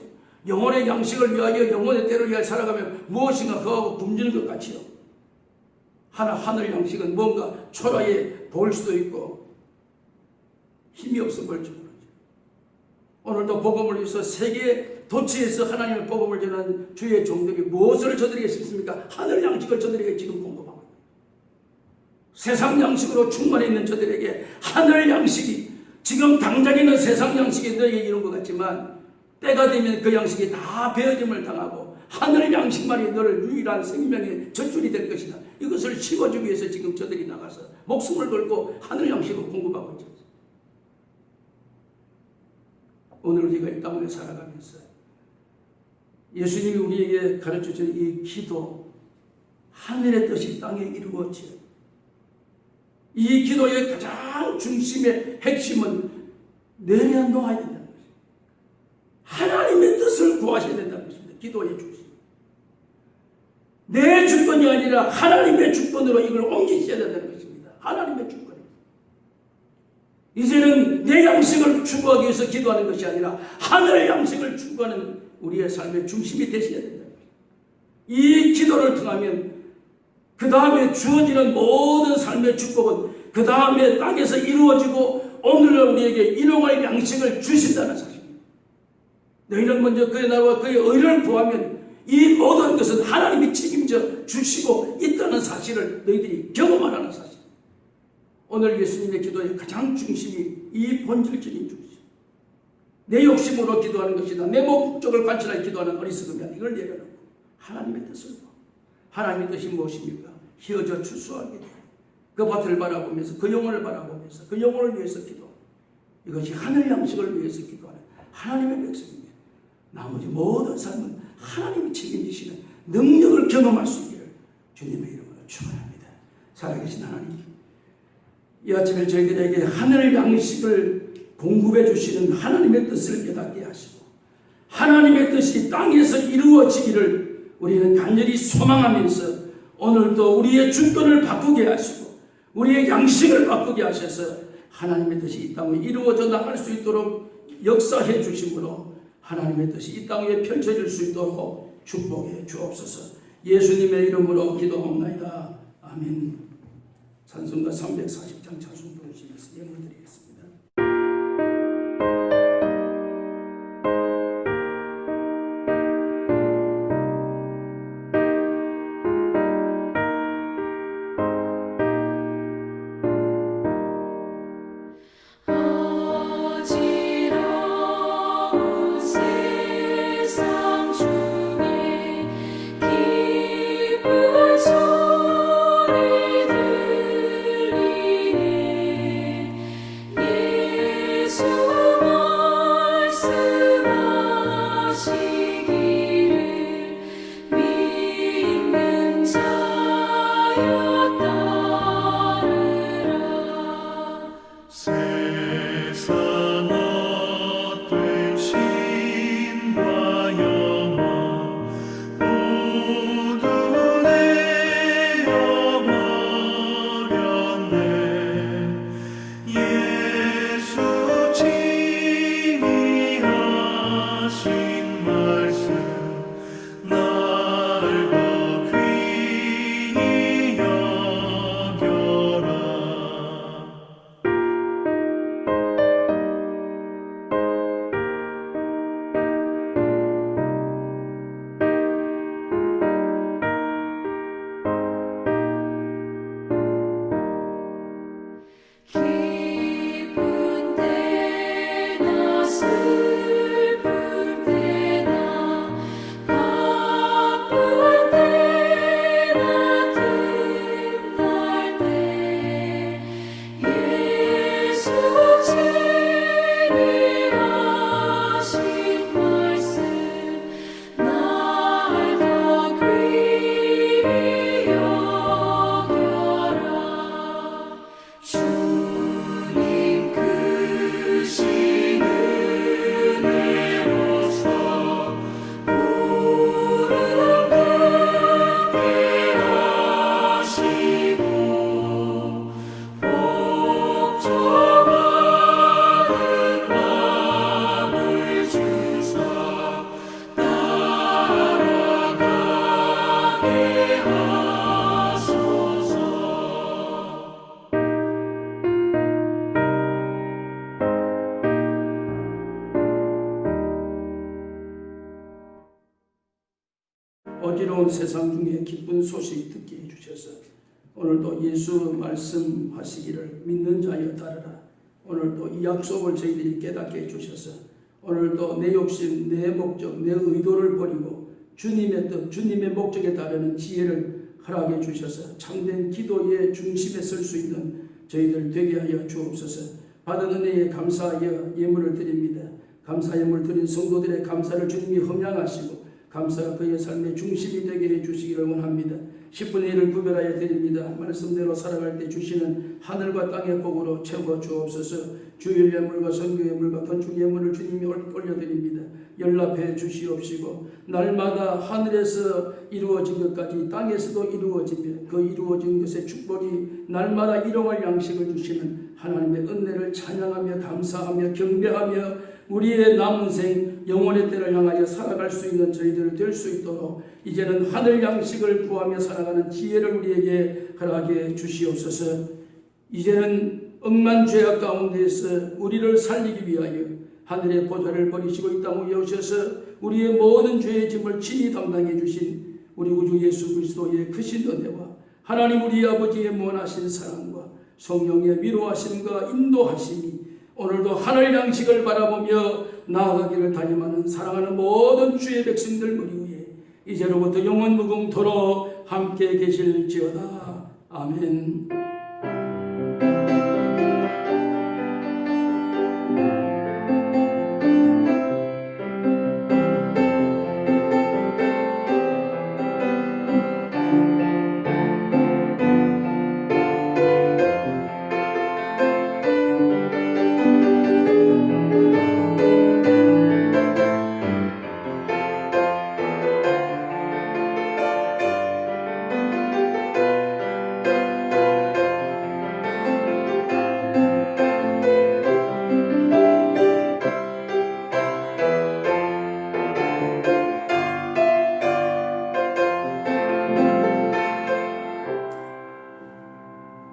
영혼의 양식을 위하여 영혼의 때를 위하여 살아가면 무엇인가 그하고 굶주는 것 같지요. 하늘 양식은 뭔가 초라해 보일 수도 있고 힘이 없어 보일지 모르죠. 오늘도 복음을 위해서 세계 도처에서 하나님의 복음을 전하는 주의 종들이 무엇을 저들이겠습니까? 하늘 양식을 저들에게 지금 공급하고 있습니다. 세상 양식으로 충만해 있는 저들에게 하늘 양식이 지금 당장 있는 세상 양식이 너에게 이룬 것 같지만 때가 되면 그 양식이 다 베어짐을 당하고 하늘 양식만이 너를 유일한 생명의 젖줄이 될 것이다. 이것을 심어주기 위해서 지금 저들이 나가서 목숨을 걸고 하늘 양식을 공급하고 있죠. 오늘 우리가 이 땅에 살아가면서 예수님이 우리에게 가르쳐주는 이 기도, 하늘의 뜻이 땅에 이루어져. 이 기도의 가장 중심의 핵심은 내려놓아야 된다는 것입니다. 하나님의 뜻을 구하셔야 된다는 것입니다. 기도의 중심. 내 주권이 아니라 하나님의 주권으로 이걸 옮기셔야 된다는 것입니다. 하나님의 주권. 이제는 내 양식을 추구하기 위해서 기도하는 것이 아니라 하늘 양식을 추구하는 우리의 삶의 중심이 되셔야 된다. 이 기도를 통하면 그 다음에 주어지는 모든 삶의 축복은 그 다음에 땅에서 이루어지고 오늘날 우리에게 일용할 양식을 주신다는 사실입니다. 너희는 먼저 그의 나라와 그의 의를 구하면 이 모든 것은 하나님이 책임져 주시고 있다는 사실을 너희들이 경험하라는 사실. 오늘 예수님의 기도의 가장 중심이 이 본질적인 중심. 내 욕심으로 기도하는 것이나 내 목적을 관찰하여 기도하는 어리석음이 아니라 이걸 내려놓고 하나님의 뜻을 봐. 하나님의 뜻이 무엇입니까? 휘어져 추수하게 돼. 그 밭을 바라보면서 그 영혼을 바라보면서 그 영혼을 위해서 기도하는 이것이 하늘 양식을 위해서 기도하는 하나님의 백성입니다. 나머지 모든 삶은 하나님이 책임지시는 능력을 경험할 수 있기를 주님의 이름으로 축원합니다. 살아계신 하나님, 이 아침에 저희들에게 하늘 양식을 공급해 주시는 하나님의 뜻을 깨닫게 하시고 하나님의 뜻이 땅에서 이루어지기를 우리는 간절히 소망하면서 오늘도 우리의 주권을 바꾸게 하시고 우리의 양식을 바꾸게 하셔서 하나님의 뜻이 이 땅에 이루어져 나갈 수 있도록 역사해 주심으로 하나님의 뜻이 이 땅에 펼쳐질 수 있도록 축복해 주옵소서. 예수님의 이름으로 기도하옵나이다. 아멘. 찬송가 340장 찬송 부르시면서 예물 드리겠습니다. 어지러운 세상 중에 기쁜 소리 들리네 어지러운 세상 중에 기쁜 소식 듣게 해주셔서 오늘도 예수 말씀하시기를 믿는 자여 따르라. 오늘도 이 약속을 저희들이 깨닫게 해주셔서 오늘도 내 욕심, 내 목적, 내 의도를 버리고 주님의 뜻, 주님의 목적에 따르는 지혜를 허락해 주셔서 참된 기도의 중심에 설 수 있는 저희들 되게 하여 주옵소서. 받은 은혜에 감사하여 예물을 드립니다. 감사 예물 드린 성도들의 감사를 주님이 흠양하시고 감사가 그의 삶의 중심이 되게 해주시기를 원합니다. 10분의 1을 구별하여 드립니다. 말씀대로 살아갈 때 주시는 하늘과 땅의 복으로 채워 주옵소서. 주일 예물과 선교 예물과 건축 예물을 주님이 올려드립니다. 연락해 주시옵시고 날마다 하늘에서 이루어진 것까지 땅에서도 이루어지며 그 이루어진 것의 축복이 날마다 일용할 양식을 주시는 하나님의 은혜를 찬양하며 감사하며 경배하며 우리의 남은 생 영원의 때를 향하여 살아갈 수 있는 저희들 될 수 있도록 이제는 하늘 양식을 구하며 살아가는 지혜를 우리에게 허락해 주시옵소서. 이제는 억만 죄악 가운데에서 우리를 살리기 위하여 하늘의 보좌를 버리시고 이 땅 위에 오셔서 우리의 모든 죄의 짐을 친히 담당해 주신 우리 구주 예수 그리스도의 크신 은혜와 하나님 우리 아버지의 무한하신 사랑과 성령의 위로하심과 인도하심이 오늘도 하늘 양식을 바라보며 나아가기를 다짐하는 사랑하는 모든 주의 백성들 머리 위에 이제로부터 영원 무궁토록 함께 계실지어다. 아멘.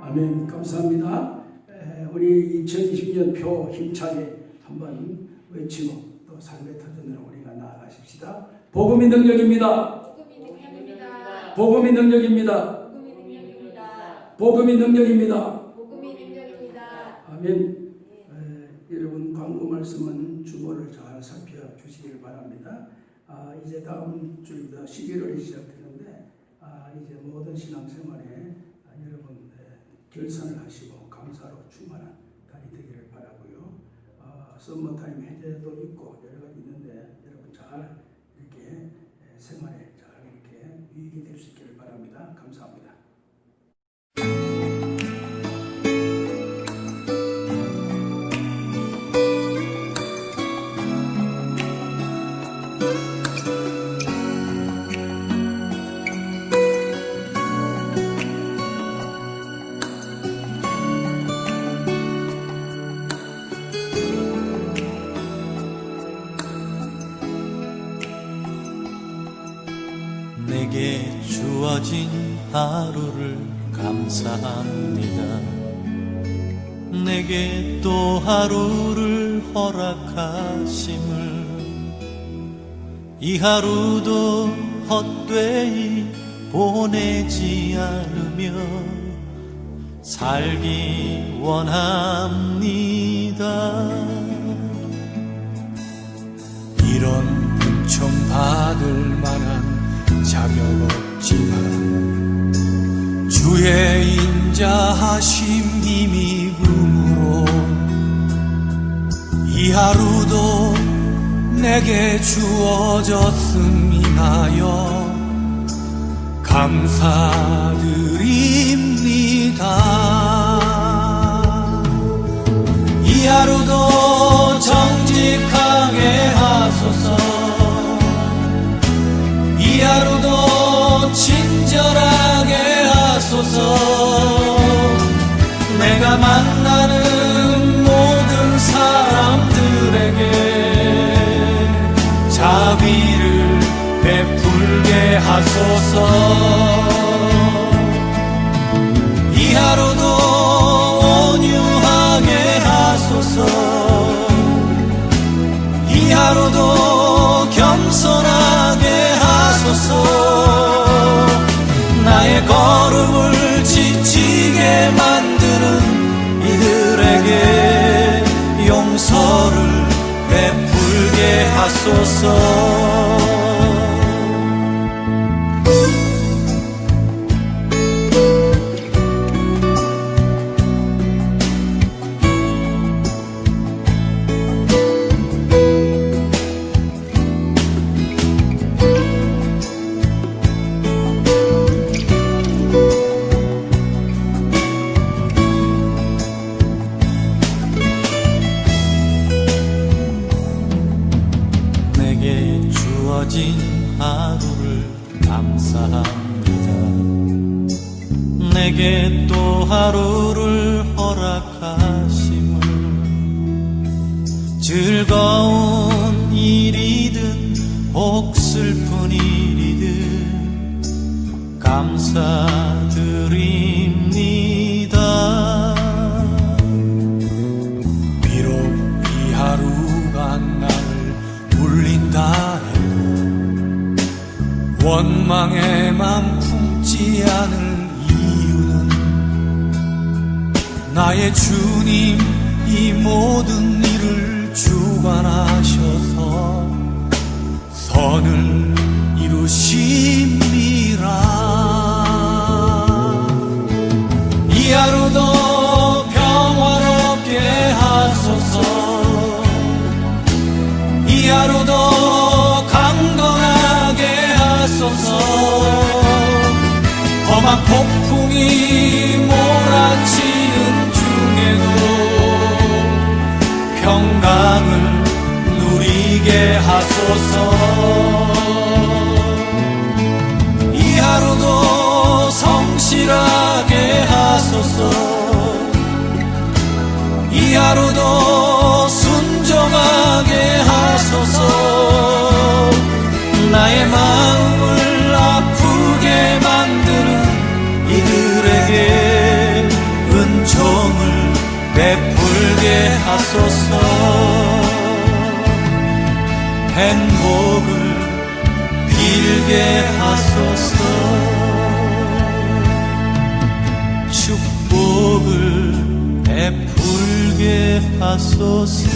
아멘. 감사합니다. 우리 2020년 표 힘차게 한번 외치고 또 삶의 터전으로 우리가 나아가십시다. 복음이 능력입니다. 복음이 능력입니다. 복음이 능력입니다. 아멘. 여러분 광고 말씀은 주보를 잘 살펴주시길 바랍니다. 이제 다음 주입니다. 11월이 시작되는데 이제 모든 신앙생활에 여러분 결산을 하시고 감사로 충만한 달이 되기를 바라고요. 썸머타임 해제도 있고 여러 가지 있는데 여러분 잘 이렇게 생활에 잘 이렇게 유익이 될 수 있기를 바랍니다. 감사합니다. 내게 주어진 하루를 감사합니다. 내게 또 하루를 허락하심을 이 하루도 헛되이 보내지 않으며 살기 원합니다. 이런 은총 받을 만한 자격 없지만 주의 인자하심 힘입음으로 이 하루도 내게 주어졌음이하여 감사드립니다. 이 하루도 정직하게 하소서. 이 하루도 친절하게 하소서. 내가 만나는 모든 사람들에게 자비를 베풀게 하소서. 이 하루도 온유하게 하소서. 이 하루도 겸손하게 하소서. 지치게 만드는 이들에게 용서를 베풀게 하소서. 내게 주어진 하루를 감사합니다. 내게 또 하루를 허락하심을 즐거운 일이든 혹 슬픈 일이든 감사드립니다. 비록 이 하루가 나를 울린다 해도 원망의 맘 품지 않을 이유는 나의 주님 이 모든 일을 주관하셔서 선을 이루심이라. 이 하루도 평화롭게 하소서. 이 하루도 강건하게 하소서. 험한 폭풍이 몰아치는 중에도 평강을 누리게 하소서. 이 하루도 성실하게 하소서. 이 하루도 순종하게 하소서. 나의 마음을 아프게 만드는 이들에게 은총을 베풀게 하소서. 행복을 빌게 하소서. 축복을 베풀게 하소서.